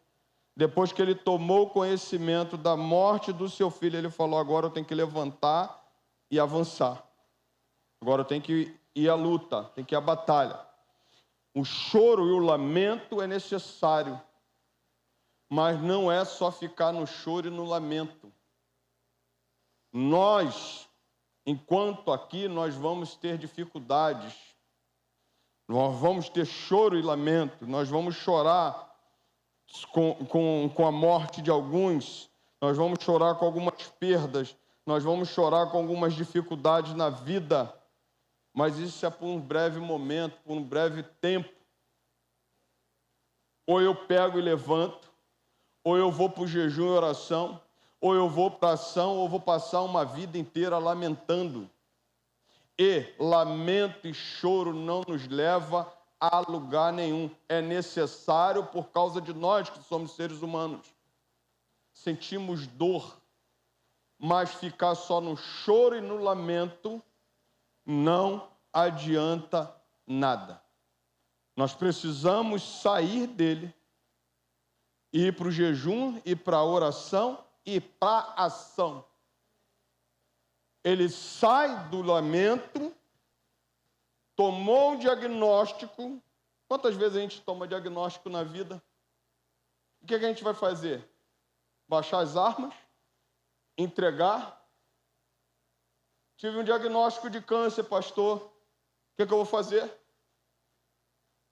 Depois que ele tomou conhecimento da morte do seu filho, ele falou: agora eu tenho que levantar e avançar. Agora eu tenho que ir à luta, tenho que ir à batalha. O choro e o lamento é necessário, mas não é só ficar no choro e no lamento. Nós, enquanto aqui, nós vamos ter dificuldades, nós vamos ter choro e lamento, nós vamos chorar com a morte de alguns, nós vamos chorar com algumas perdas, nós vamos chorar com algumas dificuldades na vida, mas isso é por um breve momento, por um breve tempo. Ou eu pego e levanto, ou eu vou para o jejum e oração, ou eu vou para a ação, ou vou passar uma vida inteira lamentando. E lamento e choro não nos leva a lugar nenhum. É necessário por causa de nós que somos seres humanos. Sentimos dor, mas ficar só no choro e no lamento não adianta nada. Nós precisamos sair dele, ir para o jejum, ir para a oração e para a ação. Ele sai do lamento, tomou um diagnóstico. Quantas vezes a gente toma diagnóstico na vida? O que a gente vai fazer? Baixar as armas? Entregar? Tive um diagnóstico de câncer, pastor. O que eu vou fazer?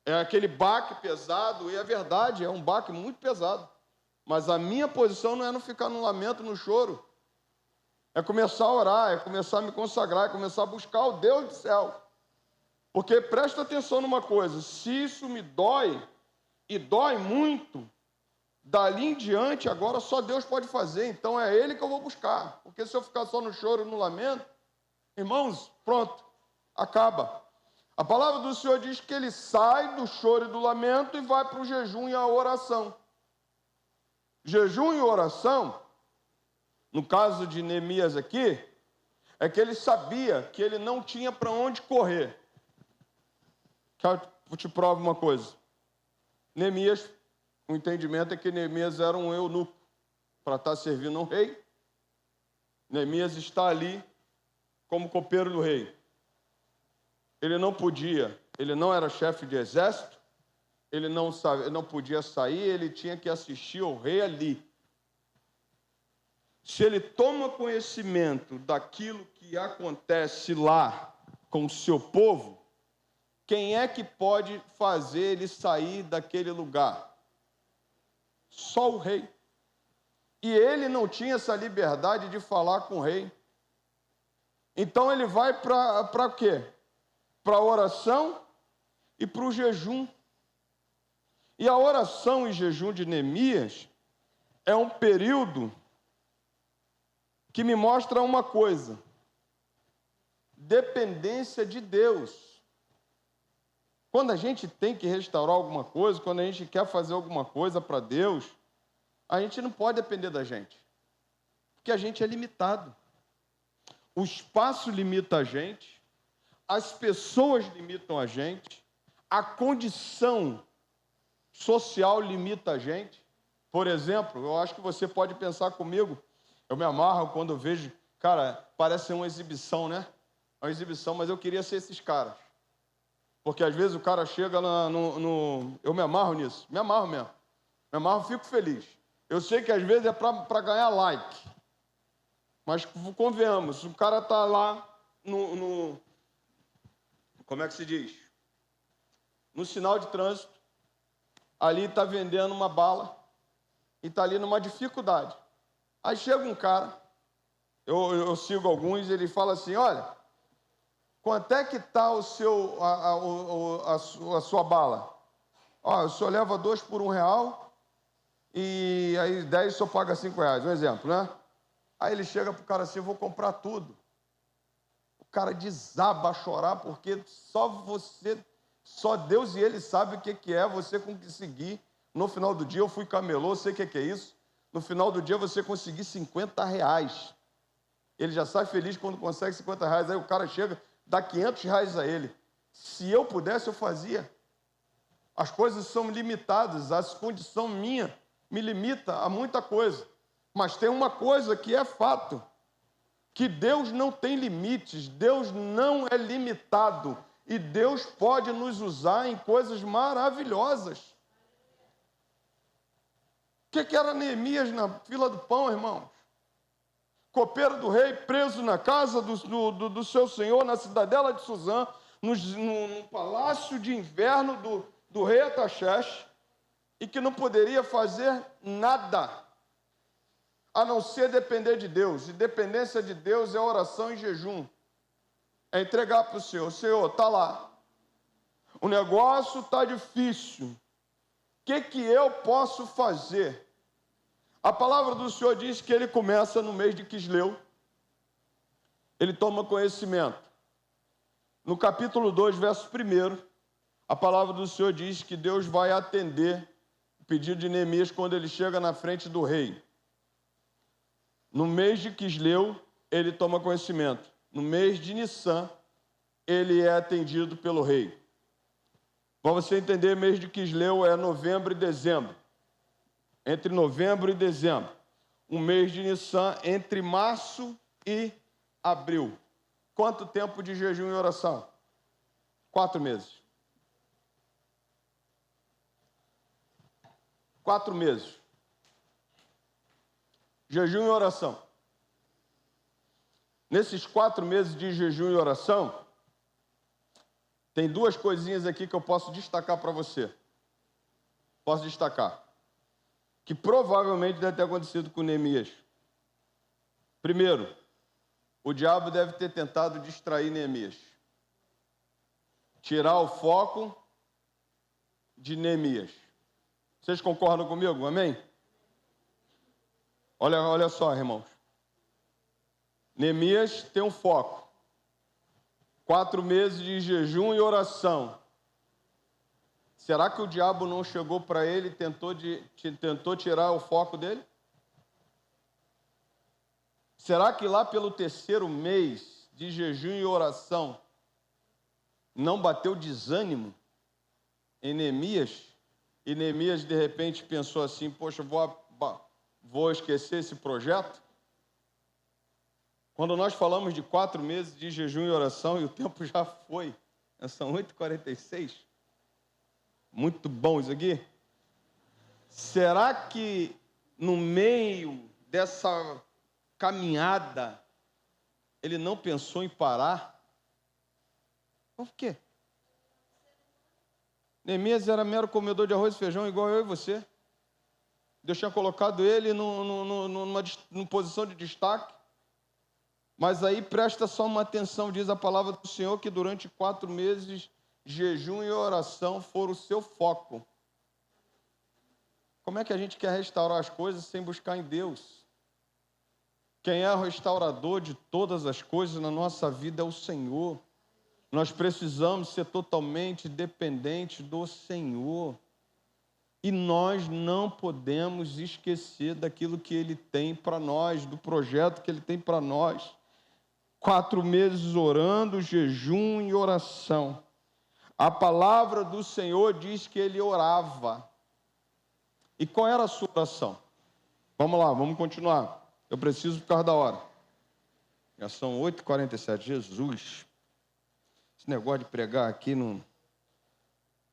É aquele baque pesado, e é verdade, é um baque muito pesado. Mas a minha posição não é não ficar no lamento, no choro. É começar a orar, é começar a me consagrar, é começar a buscar o Deus do céu. Porque presta atenção numa coisa: se isso me dói, e dói muito, dali em diante, agora só Deus pode fazer, então é Ele que eu vou buscar. Porque se eu ficar só no choro e no lamento, irmãos, pronto, acaba. A palavra do Senhor diz que Ele sai do choro e do lamento e vai para o jejum e a oração. Jejum e oração, no caso de Neemias aqui, é que ele sabia que ele não tinha para onde correr. Eu te provo uma coisa. Neemias, o entendimento é que Neemias era um eunuco para estar servindo um rei. Neemias está ali como copeiro do rei. Ele não podia, ele não era chefe de exército, ele não podia sair, ele tinha que assistir ao rei ali. Se ele toma conhecimento daquilo que acontece lá com o seu povo, quem é que pode fazer ele sair daquele lugar? Só o rei. E ele não tinha essa liberdade de falar com o rei. Então ele vai para quê? Para a oração e para o jejum. E a oração e jejum de Neemias é um período que me mostra uma coisa: dependência de Deus. Quando a gente tem que restaurar alguma coisa, quando a gente quer fazer alguma coisa para Deus, a gente não pode depender da gente, porque a gente é limitado. O espaço limita a gente, as pessoas limitam a gente, a condição social limita a gente. Por exemplo, eu acho que você pode pensar comigo, eu me amarro quando eu vejo, cara, parece uma exibição, né? Uma exibição, mas eu queria ser esses caras. Porque às vezes o cara chega eu me amarro nisso, me amarro mesmo. Me amarro, fico feliz. Eu sei que às vezes é para ganhar like. Mas convenhamos, o cara está lá como é que se diz? No sinal de trânsito, ali está vendendo uma bala, e está ali numa dificuldade. Aí chega um cara, eu sigo alguns, ele fala assim, olha, quanto é que está a sua bala? Ó, o senhor leva 2 por R$1, e aí 10 o senhor paga R$5, um exemplo, né? Aí ele chega para o cara assim, eu vou comprar tudo. O cara desaba a chorar, porque só Deus e Ele sabe o que é você conseguir. No final do dia eu fui camelô, sei o que é isso. No final do dia você conseguir R$50. Ele já sai feliz quando consegue R$50. Aí o cara chega, dá R$500 a ele. Se eu pudesse, eu fazia. As coisas são limitadas, a condição minha me limita a muita coisa. Mas tem uma coisa que é fato, que Deus não tem limites, Deus não é limitado, e Deus pode nos usar em coisas maravilhosas. O que era Neemias na fila do pão, irmãos? Copeiro do rei, preso na casa do seu senhor, na cidadela de Suzã, no palácio de inverno do rei Ataxerxes, e que não poderia fazer nada, a não ser depender de Deus. E dependência de Deus é oração e jejum. É entregar para o Senhor. Senhor, está lá. O negócio está difícil. O que eu posso fazer? A palavra do Senhor diz que ele começa no mês de Quisleu. Ele toma conhecimento. No capítulo 2, verso 1, a palavra do Senhor diz que Deus vai atender o pedido de Neemias quando ele chega na frente do rei. No mês de Quisleu, ele toma conhecimento. No mês de Nissan, ele é atendido pelo rei. Para você entender, mês de Quisleu é novembro e dezembro. Entre novembro e dezembro. O mês de Nissan, entre março e abril. Quanto tempo de jejum e oração? 4 meses. 4 meses. Jejum e oração. Nesses 4 meses de jejum e oração, tem 2 coisinhas aqui que eu posso destacar para você. Posso destacar. Que provavelmente deve ter acontecido com Neemias. Primeiro, o diabo deve ter tentado distrair Neemias. Tirar o foco de Neemias. Vocês concordam comigo? Amém? Olha só, irmãos. Neemias tem um foco. 4 meses de jejum e oração. Será que o diabo não chegou para ele e tentou tirar o foco dele? Será que lá pelo 3º mês de jejum e oração não bateu desânimo em Neemias? E Neemias de repente pensou assim, poxa, vou esquecer esse projeto? Quando nós falamos de 4 meses de jejum e oração, e o tempo já foi, são 8h46, muito bom isso aqui. Será que no meio dessa caminhada, ele não pensou em parar? Por quê? Neemias era mero comedor de arroz e feijão, igual eu e você. Deus tinha colocado ele numa posição de destaque. Mas aí presta só uma atenção, diz a palavra do Senhor, que durante 4 meses, jejum e oração foram o seu foco. Como é que a gente quer restaurar as coisas sem buscar em Deus? Quem é o restaurador de todas as coisas na nossa vida é o Senhor. Nós precisamos ser totalmente dependentes do Senhor. E nós não podemos esquecer daquilo que Ele tem para nós, do projeto que Ele tem para nós. 4 meses orando, jejum e oração. A palavra do Senhor diz que ele orava. E qual era a sua oração? Vamos lá, vamos continuar. Eu preciso por causa da hora. Já são 8h47. Jesus. Esse negócio de pregar aqui não...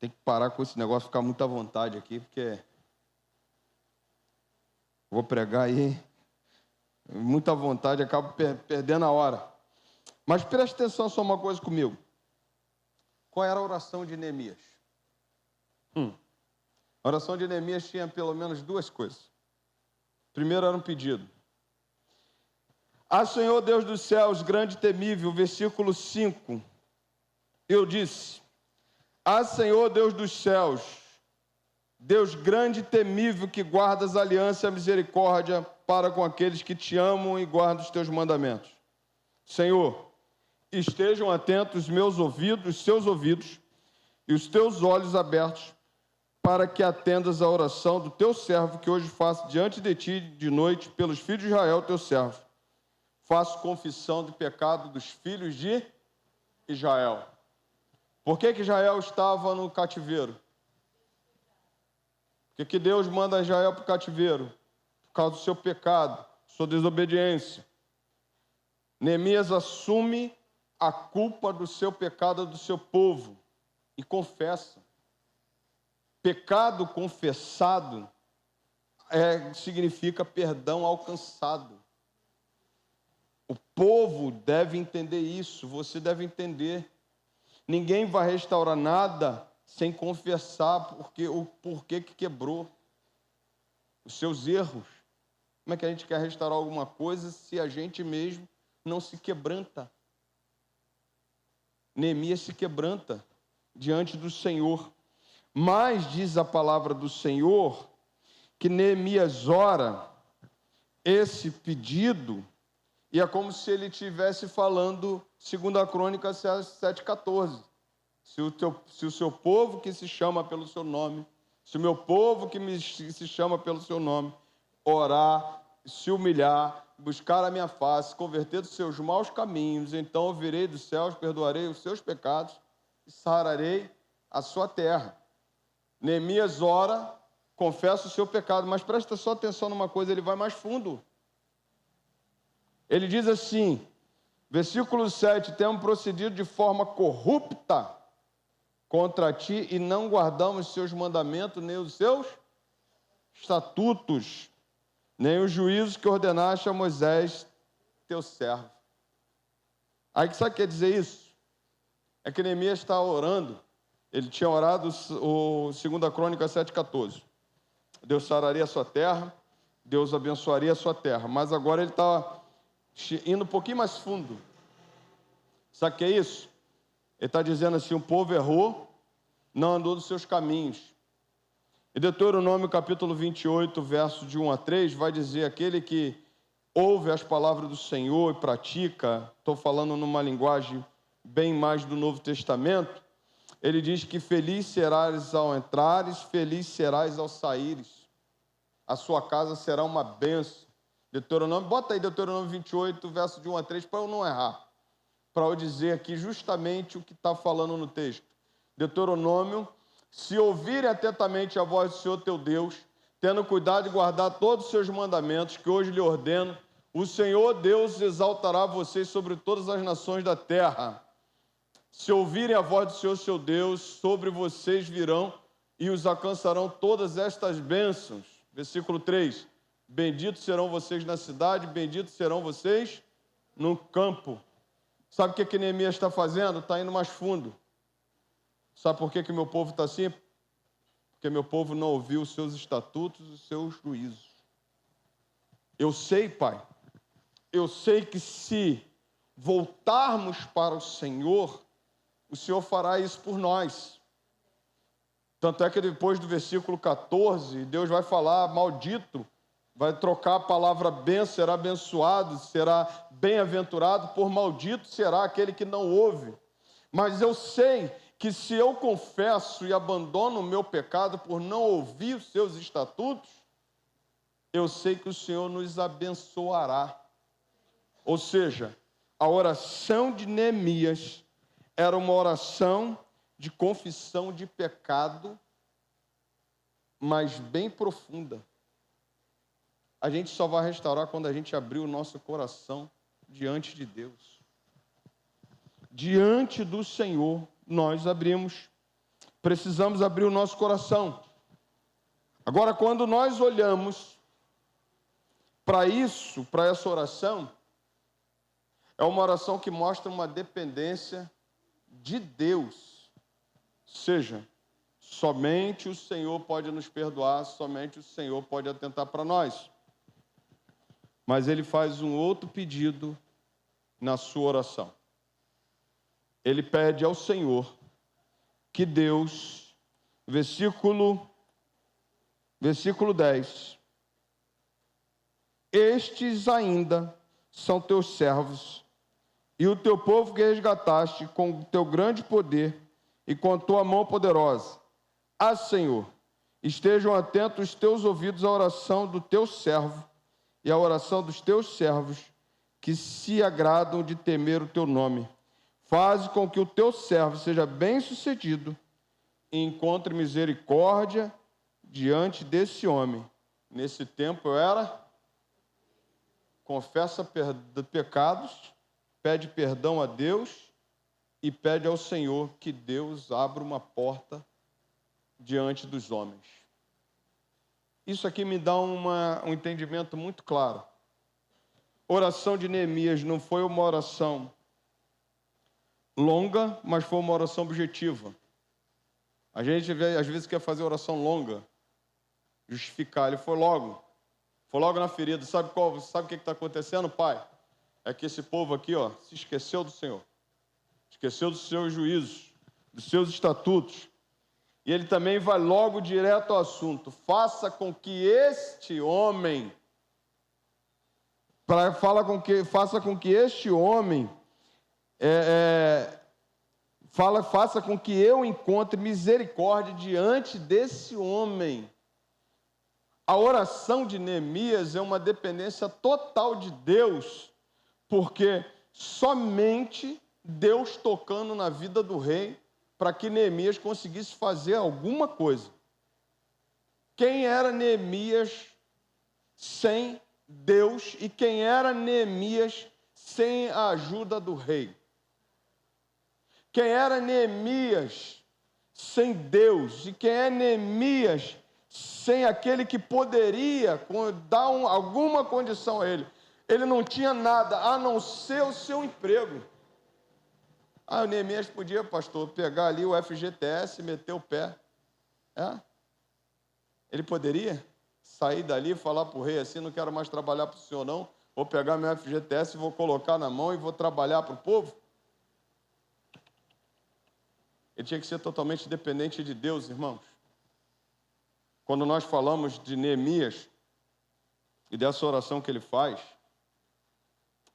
Tem que parar com esse negócio, ficar muito à vontade aqui, porque... Vou pregar aí... Muita vontade, acabo perdendo a hora. Mas preste atenção só uma coisa comigo. Qual era a oração de Neemias? A oração de Neemias tinha pelo menos 2 coisas. Primeiro era um pedido. Ah, Senhor Deus dos céus, grande e temível, versículo 5. Eu disse, ah, Senhor Deus dos céus, Deus grande e temível, que guardas a aliança e a misericórdia para com aqueles que te amam e guardam os teus mandamentos. Senhor, estejam atentos meus ouvidos, seus ouvidos e os teus olhos abertos, para que atendas a oração do teu servo, que hoje faço diante de ti de noite, pelos filhos de Israel, teu servo. Faço confissão de pecado dos filhos de Israel. Por que Israel estava no cativeiro? Por que Deus manda Israel para o cativeiro? Por causa do seu pecado, sua desobediência. Neemias assume a culpa do seu pecado do seu povo e confessa. Pecado confessado significa perdão alcançado. O povo deve entender isso, você deve entender. Ninguém vai restaurar nada sem confessar o porquê que quebrou, os seus erros. Como é que a gente quer restaurar alguma coisa se a gente mesmo não se quebranta? Neemias se quebranta diante do Senhor. Mas diz a palavra do Senhor que Neemias ora esse pedido e é como se ele estivesse falando 2 Crônicas 7,14. Se o seu povo que se chama pelo seu nome, se o meu povo que se chama pelo seu nome, orar, se humilhar, buscar a minha face, converter dos seus maus caminhos, então ouvirei dos céus, perdoarei os seus pecados e sararei a sua terra. Neemias ora, confessa o seu pecado, mas presta só atenção numa coisa, ele vai mais fundo. Ele diz assim, versículo 7, temos procedido de forma corrupta contra ti e não guardamos seus mandamentos, nem os seus estatutos, nem os juízos que ordenaste a Moisés, teu servo. Aí, sabe o que quer dizer isso? É que Neemias está orando, ele tinha orado o 2 Crônicas 7,14. Deus sararia a sua terra, Deus abençoaria a sua terra, mas agora ele está indo um pouquinho mais fundo. Sabe o que é isso? Ele está dizendo assim, o povo errou, não andou dos seus caminhos. E Deuteronômio capítulo 28, verso de 1 a 3, vai dizer, aquele que ouve as palavras do Senhor e pratica, estou falando numa linguagem bem mais do Novo Testamento, ele diz que feliz serás ao entrares, feliz serás ao saíres. A sua casa será uma bênção. Deuteronômio, bota aí Deuteronômio 28, verso de 1 a 3, para eu não errar. Para eu dizer aqui justamente o que está falando no texto. Deuteronômio, se ouvirem atentamente a voz do Senhor teu Deus, tendo cuidado de guardar todos os seus mandamentos, que hoje lhe ordeno, o Senhor Deus exaltará vocês sobre todas as nações da terra. Se ouvirem a voz do Senhor, seu Deus, sobre vocês virão e os alcançarão todas estas bênçãos. Versículo 3. Benditos serão vocês na cidade, benditos serão vocês no campo. Sabe o que Neemias está fazendo? Está indo mais fundo. Sabe por que meu povo está assim? Porque meu povo não ouviu os seus estatutos e os seus juízos. Eu sei, Pai, eu sei que se voltarmos para o Senhor fará isso por nós. Tanto é que depois do versículo 14, Deus vai falar, maldito, vai trocar a palavra bênção, será abençoado, será bem-aventurado, por maldito será aquele que não ouve. Mas eu sei que se eu confesso e abandono o meu pecado por não ouvir os seus estatutos, eu sei que o Senhor nos abençoará. Ou seja, a oração de Neemias era uma oração de confissão de pecado, mas bem profunda. A gente só vai restaurar quando a gente abrir o nosso coração diante de Deus. Diante do Senhor, nós abrimos. Precisamos abrir o nosso coração. Agora, quando nós olhamos para isso, para essa oração, é uma oração que mostra uma dependência de Deus. Ou seja, somente o Senhor pode nos perdoar, somente o Senhor pode atentar para nós. Mas ele faz um outro pedido na sua oração. Ele pede ao Senhor que Deus, versículo 10, estes ainda são teus servos, e o teu povo que resgataste com o teu grande poder e com a tua mão poderosa. Ah, Senhor, estejam atentos os teus ouvidos à oração do teu servo e à oração dos teus servos, que se agradam de temer o teu nome. Faze com que o teu servo seja bem-sucedido e encontre misericórdia diante desse homem. Nesse tempo eu era, confessa pecados, pede perdão a Deus e pede ao Senhor que Deus abra uma porta diante dos homens. Isso aqui me dá um entendimento muito claro. A oração de Neemias não foi uma oração longa, mas foi uma oração objetiva. A gente às vezes quer fazer oração longa, justificar. Ele foi logo na ferida. Sabe o que está acontecendo, Pai? É que esse povo aqui, se esqueceu do Senhor, esqueceu dos seus juízos, dos seus estatutos. E ele também vai logo direto ao assunto. Faça com que este homem, faça com que eu encontre misericórdia diante desse homem. A oração de Neemias é uma dependência total de Deus, porque somente Deus tocando na vida do rei para que Neemias conseguisse fazer alguma coisa. Quem era Neemias sem Deus e quem era Neemias sem a ajuda do rei? Quem era Neemias sem Deus e quem é Neemias sem aquele que poderia dar alguma condição a ele? Ele não tinha nada a não ser o seu emprego. O Neemias podia, pastor, pegar ali o FGTS e meter o pé. Ele poderia sair dali e falar para o rei assim: não quero mais trabalhar para o senhor não, vou pegar meu FGTS, vou colocar na mão e vou trabalhar para o povo? Ele tinha que ser totalmente dependente de Deus, irmãos. Quando nós falamos de Neemias e dessa oração que ele faz,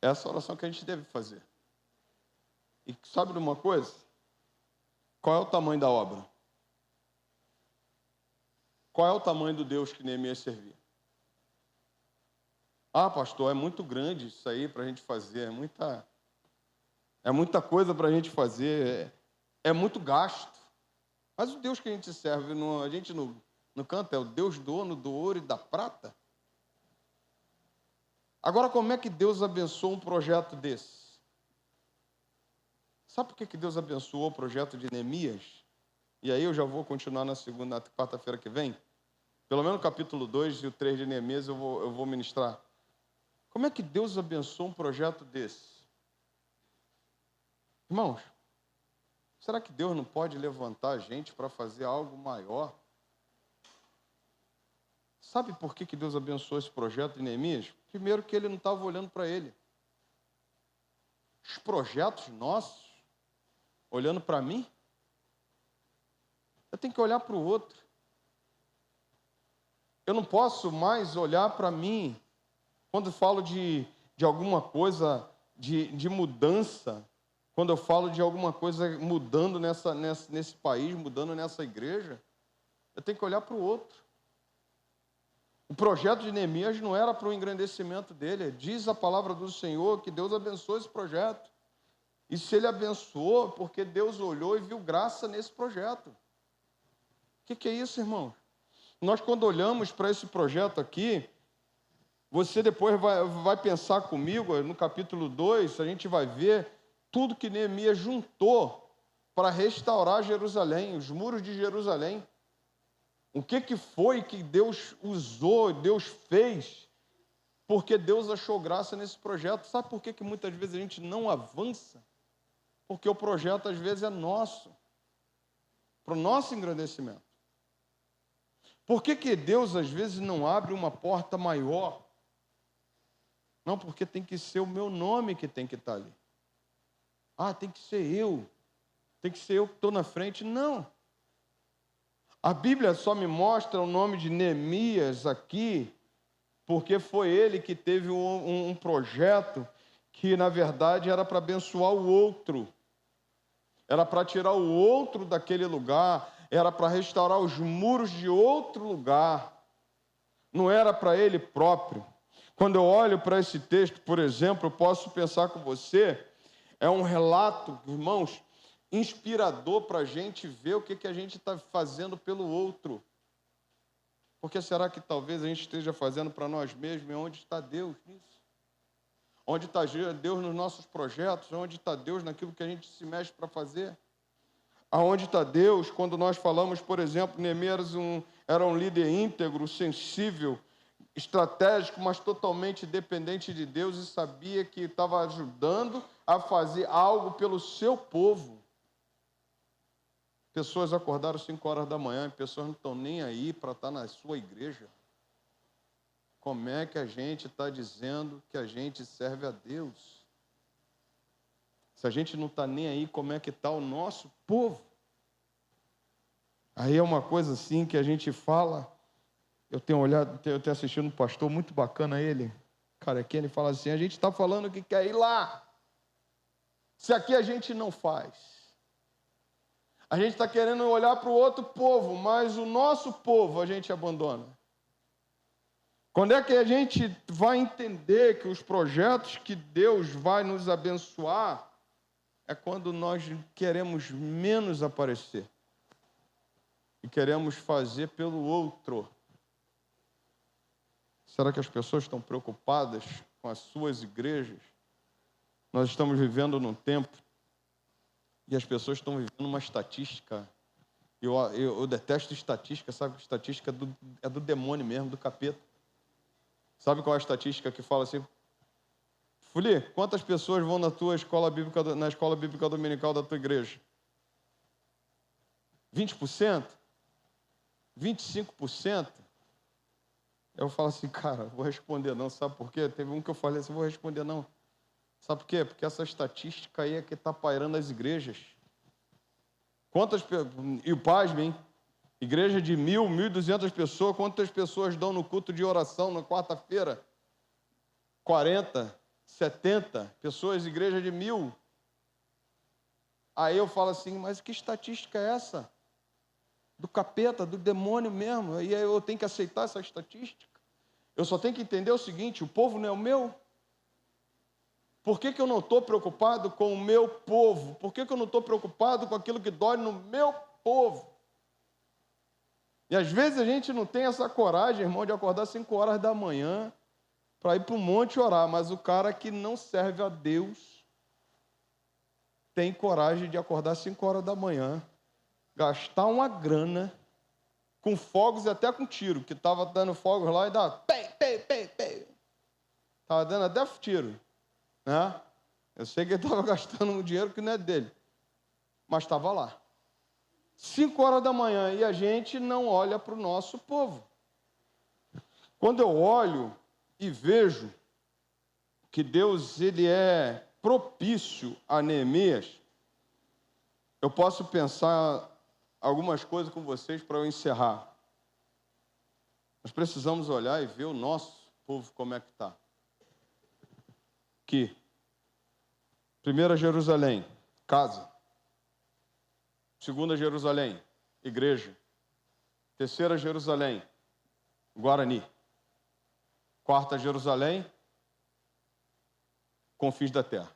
é essa oração que a gente deve fazer. E sabe de uma coisa? Qual é o tamanho da obra? Qual é o tamanho do Deus que Neemias servia? Pastor, é muito grande isso aí para a gente fazer, é muita coisa para a gente fazer, é muito gasto. Mas o Deus que a gente serve, a gente não canta, é o Deus dono do ouro e da prata? Agora, como é que Deus abençoa um projeto desse? Sabe por que Deus abençoou o projeto de Neemias? E aí eu já vou continuar na quarta-feira que vem. Pelo menos no capítulo 2 e o 3 de Neemias eu vou ministrar. Como é que Deus abençoa um projeto desse? Irmãos, será que Deus não pode levantar a gente para fazer algo maior? Sabe por que Deus abençoou esse projeto de Neemias? Primeiro que ele não estava olhando para ele. Os projetos nossos, olhando para mim, eu tenho que olhar para o outro. Eu não posso mais olhar para mim. Quando eu falo de alguma coisa de mudança, quando eu falo de alguma coisa mudando nesse país, mudando nessa igreja, eu tenho que olhar para o outro. O projeto de Neemias não era para o engrandecimento dele. Diz a palavra do Senhor que Deus abençoou esse projeto. E se ele abençoou, porque Deus olhou e viu graça nesse projeto. O que é isso, irmão? Nós, quando olhamos para esse projeto aqui, você depois vai pensar comigo, no capítulo 2, a gente vai ver tudo que Neemias juntou para restaurar Jerusalém, os muros de Jerusalém. O que foi que Deus usou, Deus fez, porque Deus achou graça nesse projeto. Sabe por que muitas vezes a gente não avança? Porque o projeto, às vezes, é nosso, para o nosso engrandecimento. Por que Deus, às vezes, não abre uma porta maior? Não, porque tem que ser o meu nome que tem que estar ali. Ah, tem que ser eu. Tem que ser eu que estou na frente. Não. A Bíblia só me mostra o nome de Neemias aqui, porque foi ele que teve um projeto que, na verdade, era para abençoar o outro. Era para tirar o outro daquele lugar. Era para restaurar os muros de outro lugar. Não era para ele próprio. Quando eu olho para esse texto, por exemplo, eu posso pensar com você, é um relato, irmãos, inspirador para a gente ver o que a gente está fazendo pelo outro. Porque será que talvez a gente esteja fazendo para nós mesmos? E onde está Deus nisso? Onde está Deus nos nossos projetos? Onde está Deus naquilo que a gente se mexe para fazer? Aonde está Deus quando nós falamos, por exemplo, Neemias era um líder íntegro, sensível, estratégico, mas totalmente dependente de Deus e sabia que estava ajudando a fazer algo pelo seu povo. Pessoas acordaram 5 horas da manhã e pessoas não estão nem aí para estar na sua igreja. Como é que a gente está dizendo que a gente serve a Deus? Se a gente não está nem aí, como é que está o nosso povo? Aí é uma coisa assim que a gente fala. Eu tenho olhado, eu tenho assistido um pastor muito bacana, ele fala assim, a gente está falando que quer ir lá. Se aqui a gente não faz. A gente está querendo olhar para o outro povo, mas o nosso povo a gente abandona. Quando é que a gente vai entender que os projetos que Deus vai nos abençoar é quando nós queremos menos aparecer e queremos fazer pelo outro. Será que as pessoas estão preocupadas com as suas igrejas? Nós estamos vivendo num tempo e as pessoas estão vivendo uma estatística. Eu detesto estatística, sabe? Estatística é do demônio mesmo, do capeta. Sabe qual é a estatística que fala assim? Fuli, quantas pessoas vão na escola bíblica dominical da tua igreja? 20%? 25%? Eu falo assim, cara, vou responder não, sabe por quê? Teve um que eu falei assim, vou responder não. Sabe por quê? Porque essa estatística aí é que está pairando as igrejas. E pasmem, igreja de 1.000, 1.200 pessoas, quantas pessoas dão no culto de oração na quarta-feira? 40, 70 pessoas, igreja de 1.000. Aí eu falo assim, mas que estatística é essa? Do capeta, do demônio mesmo. E aí eu tenho que aceitar essa estatística. Eu só tenho que entender o seguinte, o povo não é o meu. Por que eu não estou preocupado com o meu povo? Por que eu não estou preocupado com aquilo que dói no meu povo? E às vezes a gente não tem essa coragem, irmão, de acordar 5 horas da manhã para ir para o monte orar. Mas o cara que não serve a Deus tem coragem de acordar 5 horas da manhã, gastar uma grana com fogos e até com tiro, que estava dando fogos lá e dava pei. Estava dando até tiro. Né? Eu sei que ele estava gastando um dinheiro que não é dele, mas estava lá. 5 horas da manhã e a gente não olha para o nosso povo. Quando eu olho e vejo que Deus ele é propício a Neemias, eu posso pensar algumas coisas com vocês para eu encerrar. Nós precisamos olhar e ver o nosso povo como é que está. Que 1 Jerusalém, casa. 2 Jerusalém, igreja. 3 Jerusalém, Guarani. 4 Jerusalém, confins da terra.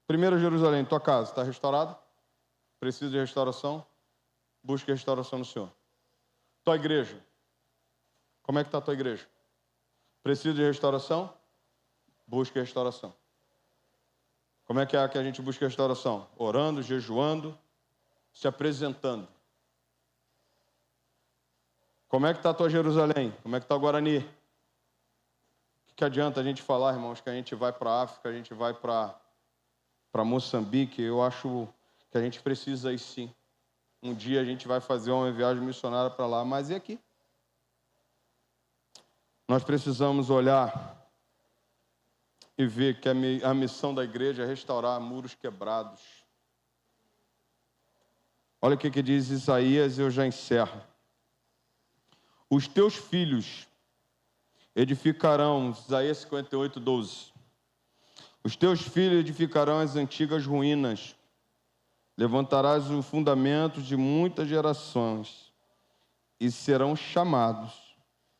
1 Jerusalém, tua casa está restaurada? Precisa de restauração? Busque restauração no Senhor. Tua igreja, como é que está a tua igreja? Precisa de restauração? Busque restauração. Como é que a gente busca restauração? Orando, jejuando, se apresentando. Como é que está a tua Jerusalém? Como é que está o Guarani? O que adianta a gente falar, irmãos, que a gente vai para a África, a gente vai para Moçambique? Eu acho que a gente precisa ir sim. Um dia a gente vai fazer uma viagem missionária para lá, mas e aqui? Nós precisamos olhar e ver que a missão da igreja é restaurar muros quebrados. Olha o que diz Isaías, eu já encerro. Os teus filhos edificarão, Isaías 58, 12. Os teus filhos edificarão as antigas ruínas. Levantarás os fundamentos de muitas gerações e serão chamados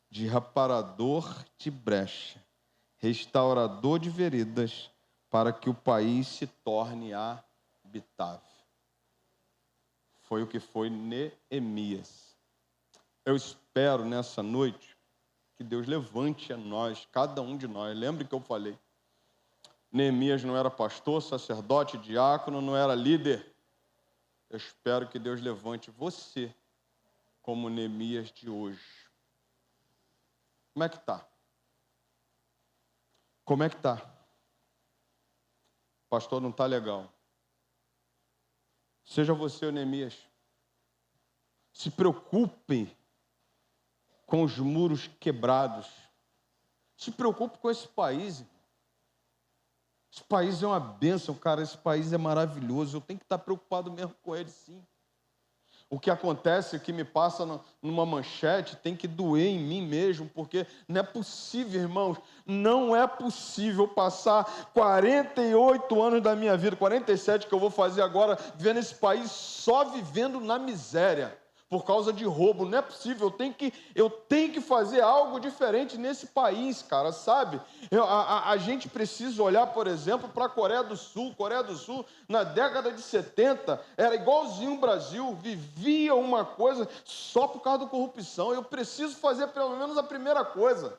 de reparador de brecha, restaurador de veredas, para que o país se torne habitável. Foi o que foi Neemias. Eu espero nessa noite que Deus levante a nós, cada um de nós. Lembre que eu falei, Neemias não era pastor, sacerdote, diácono, não era líder. Eu espero que Deus levante você como Neemias de hoje. Como é que está? Como é que está? Pastor, não está legal. Seja você o Neemias. Se preocupe com os muros quebrados. Se preocupe com esse país. Esse país é uma bênção, cara. Esse país é maravilhoso. Eu tenho que estar preocupado mesmo com ele, sim. O que acontece, que me passa numa manchete, tem que doer em mim mesmo, porque não é possível, irmãos, não é possível passar 48 anos da minha vida, 47 que eu vou fazer agora, vivendo esse país só vivendo na miséria, por causa de roubo. Não é possível, eu tenho que fazer algo diferente nesse país, cara, sabe? A gente precisa olhar, por exemplo, para a Coreia do Sul. Coreia do Sul, na década de 70, era igualzinho o Brasil, vivia uma coisa só por causa da corrupção. Eu preciso fazer pelo menos a primeira coisa.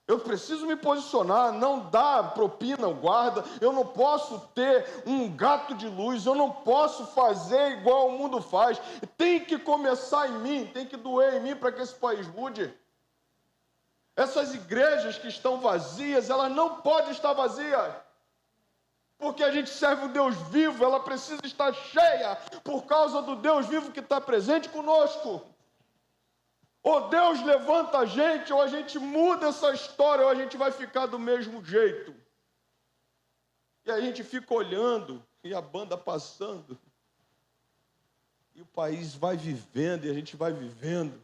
Eu preciso me posicionar, não dar propina ao guarda, eu não posso ter um gato de luz, eu não posso fazer igual o mundo faz. Tem que começar em mim, tem que doer em mim para que esse país mude. Essas igrejas que estão vazias, elas não podem estar vazias. Porque a gente serve o Deus vivo, ela precisa estar cheia por causa do Deus vivo que está presente conosco. Ou Deus levanta a gente, ou a gente muda essa história, ou a gente vai ficar do mesmo jeito. E a gente fica olhando, e a banda passando, e o país vai vivendo, e a gente vai vivendo.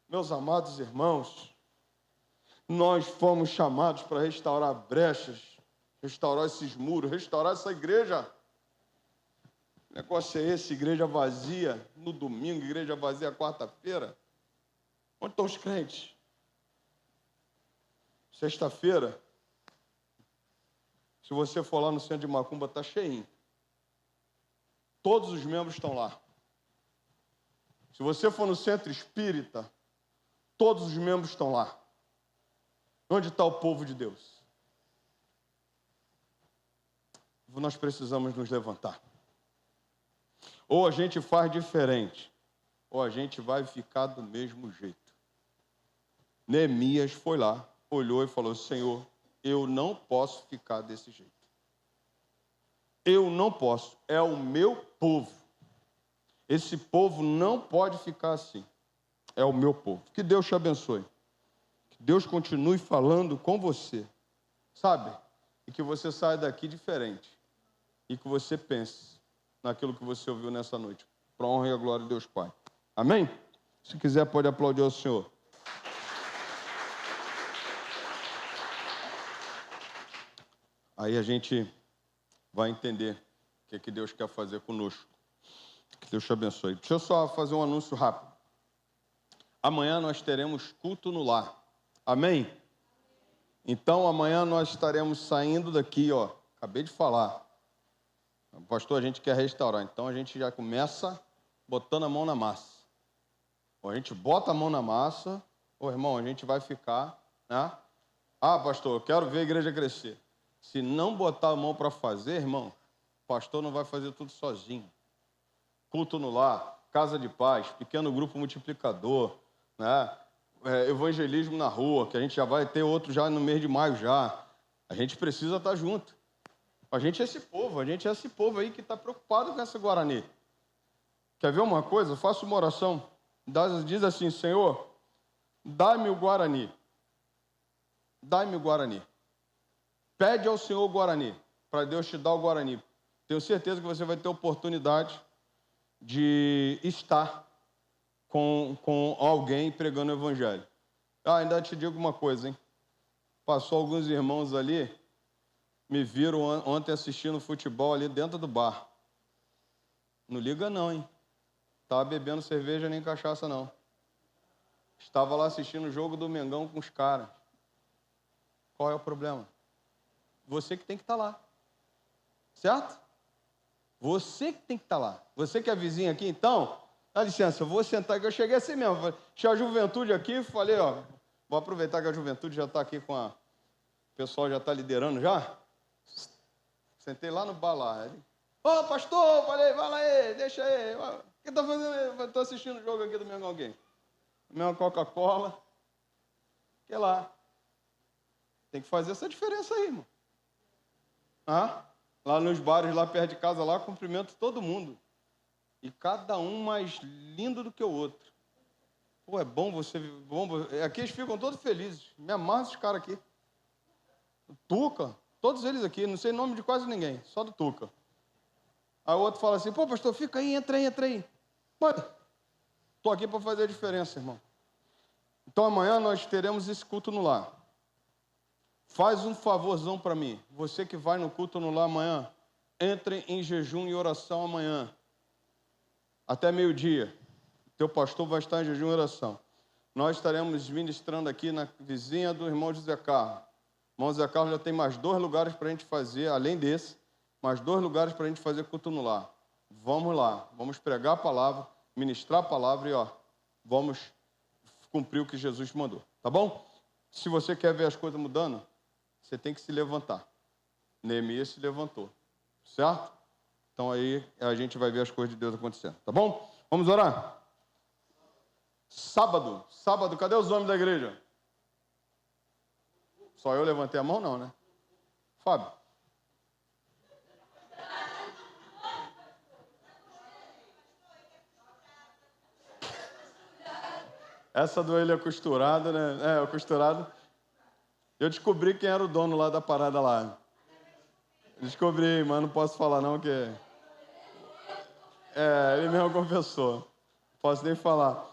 Meus amados irmãos, nós fomos chamados para restaurar brechas, restaurar esses muros, restaurar essa igreja. O negócio é esse, igreja vazia no domingo, igreja vazia quarta-feira. Onde estão os crentes? Sexta-feira, se você for lá no centro de Macumba, está cheinho. Todos os membros estão lá. Se você for no centro espírita, todos os membros estão lá. Onde está o povo de Deus? Nós precisamos nos levantar. Ou a gente faz diferente, ou a gente vai ficar do mesmo jeito. Neemias foi lá, olhou e falou: Senhor, eu não posso ficar desse jeito. Eu não posso, é o meu povo. Esse povo não pode ficar assim. É o meu povo. Que Deus te abençoe. Que Deus continue falando com você, sabe? E que você saia daqui diferente. E que você pense naquilo que você ouviu nessa noite. Para a honra e a glória de Deus Pai. Amém? Se quiser, pode aplaudir ao Senhor. Aí a gente vai entender o que Deus quer fazer conosco. Que Deus te abençoe. Deixa eu só fazer um anúncio rápido. Amanhã nós teremos culto no lar. Amém? Então, amanhã nós estaremos saindo daqui, ó. Acabei de falar. Pastor, a gente quer restaurar, então a gente já começa botando a mão na massa. Ou a gente bota a mão na massa, ou irmão, a gente vai ficar, né? Ah, pastor, eu quero ver a igreja crescer. Se não botar a mão para fazer, irmão, o pastor não vai fazer tudo sozinho. Culto no lar, casa de paz, pequeno grupo multiplicador, né? Evangelismo na rua, que a gente já vai ter outro já no mês de maio já. A gente precisa estar junto. A gente é esse povo aí que está preocupado com essa Guarani. Quer ver uma coisa? Faça uma oração. Diz assim: Senhor, dá-me o Guarani. Dá-me o Guarani. Pede ao Senhor o Guarani, para Deus te dar o Guarani. Tenho certeza que você vai ter oportunidade de estar com alguém pregando o Evangelho. Ainda te digo uma coisa, hein? Passou alguns irmãos ali, me viram ontem assistindo futebol ali dentro do bar. Não liga não, hein? Estava bebendo cerveja nem cachaça, não. Estava lá assistindo o jogo do Mengão com os caras. Qual é o problema? Você que tem que estar lá. Certo? Você que tem que estar lá. Você que é vizinho aqui, então, dá licença, eu vou sentar aqui. Eu cheguei assim mesmo. Tinha a juventude aqui, falei, ó, vou aproveitar que a juventude já está aqui com a... O pessoal já está liderando já. Sentei lá no bar lá. Ô, pastor, falei, vai lá aí, deixa aí. O que está fazendo? Estou assistindo o jogo aqui do Mengão alguém. Minha Coca-Cola. Que lá. Tem que fazer essa diferença aí, irmão. Lá nos bares, lá perto de casa, lá, cumprimento todo mundo. E cada um mais lindo do que o outro. Pô, é bom você... Aqui eles ficam todos felizes. Me amarram esses caras aqui. O Tuca, todos eles aqui, não sei o nome de quase ninguém, só do Tuca. Aí o outro fala assim, pô, pastor, fica aí, entra aí. Estou aqui para fazer a diferença, irmão. Então amanhã nós teremos esse culto no lar. Faz um favorzão para mim. Você que vai no culto no lar amanhã, entre em jejum e oração amanhã. Até meio-dia. Teu pastor vai estar em jejum e oração. Nós estaremos ministrando aqui na vizinha do irmão José Carlos. O irmão José Carlos já tem mais 2 lugares para a gente fazer, além desse, mais 2 lugares para a gente fazer culto no lar. Vamos lá, vamos pregar a palavra, ministrar a palavra e vamos cumprir o que Jesus mandou. Tá bom? Se você quer ver as coisas mudando, você tem que se levantar. Neemias se levantou. Certo? Então aí a gente vai ver as coisas de Deus acontecendo. Tá bom? Vamos orar? Sábado, cadê os homens da igreja? Só eu levantei a mão, não, né? Fábio. Essa do ele é costurado, né? É, o costurado. Eu descobri quem era o dono lá da parada lá. Descobri, mas não posso falar não, que... ele mesmo confessou. Não posso nem falar.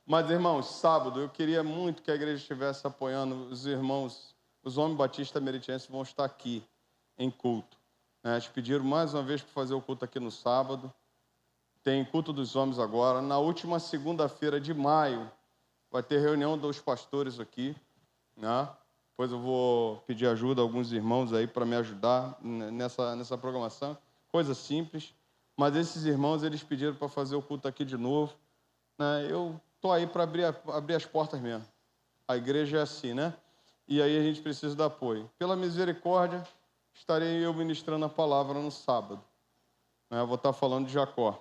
Mas, irmãos, sábado, eu queria muito que a igreja estivesse apoiando os irmãos. Os homens batistas meritienses vão estar aqui, em culto. Eles pediram mais uma vez para fazer o culto aqui no sábado. Tem culto dos homens agora. Na última segunda-feira de maio, vai ter reunião dos pastores aqui. Depois eu vou pedir ajuda a alguns irmãos aí para me ajudar nessa programação. Coisa simples. Mas esses irmãos, eles pediram para fazer o culto aqui de novo. Eu estou aí para abrir as portas mesmo. A igreja é assim, né? E aí a gente precisa de apoio. Pela misericórdia, estarei eu ministrando a palavra no sábado. Eu vou estar falando de Jacó.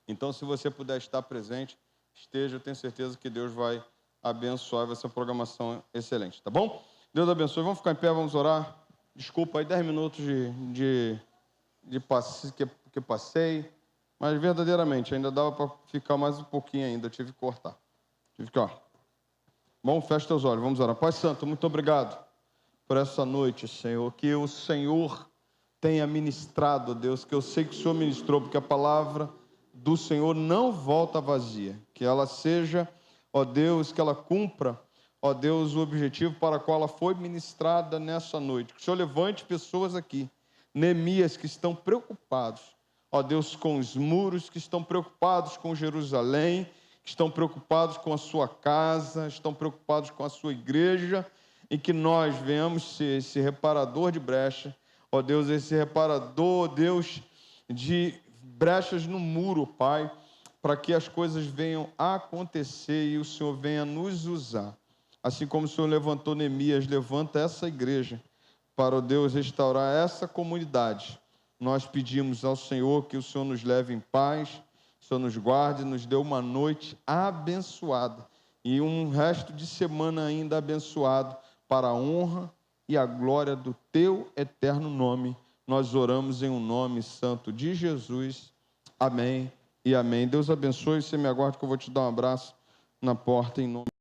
Então, se você puder estar presente, esteja, eu tenho certeza que Deus vai abençoar, vai ser uma programação excelente, tá bom? Deus abençoe. Vamos ficar em pé, vamos orar. Desculpa aí, 10 minutos que passei, mas verdadeiramente, ainda dava para ficar mais um pouquinho ainda, eu tive que cortar. Bom, feche teus olhos, vamos orar. Pai Santo, muito obrigado por essa noite, Senhor, que o Senhor tenha ministrado, Deus, que eu sei que o Senhor ministrou, porque a palavra do Senhor não volta vazia, que ela seja, ó Deus, que ela cumpra, ó Deus, o objetivo para o qual ela foi ministrada nessa noite. Que o Senhor levante pessoas aqui, Neemias, que estão preocupados, ó Deus, com os muros, que estão preocupados com Jerusalém, que estão preocupados com a sua casa, estão preocupados com a sua igreja, e que nós venhamos ser esse reparador de brecha, ó Deus, esse reparador, Deus, de brechas no muro, Pai, para que as coisas venham a acontecer e o Senhor venha nos usar. Assim como o Senhor levantou Neemias, levanta essa igreja para, ó Deus, restaurar essa comunidade. Nós pedimos ao Senhor que o Senhor nos leve em paz, o Senhor nos guarde, nos dê uma noite abençoada e um resto de semana ainda abençoado para a honra e a glória do Teu eterno nome. Nós oramos em um nome santo de Jesus. Amém e amém. Deus abençoe. Você me aguarda que eu vou te dar um abraço na porta em nome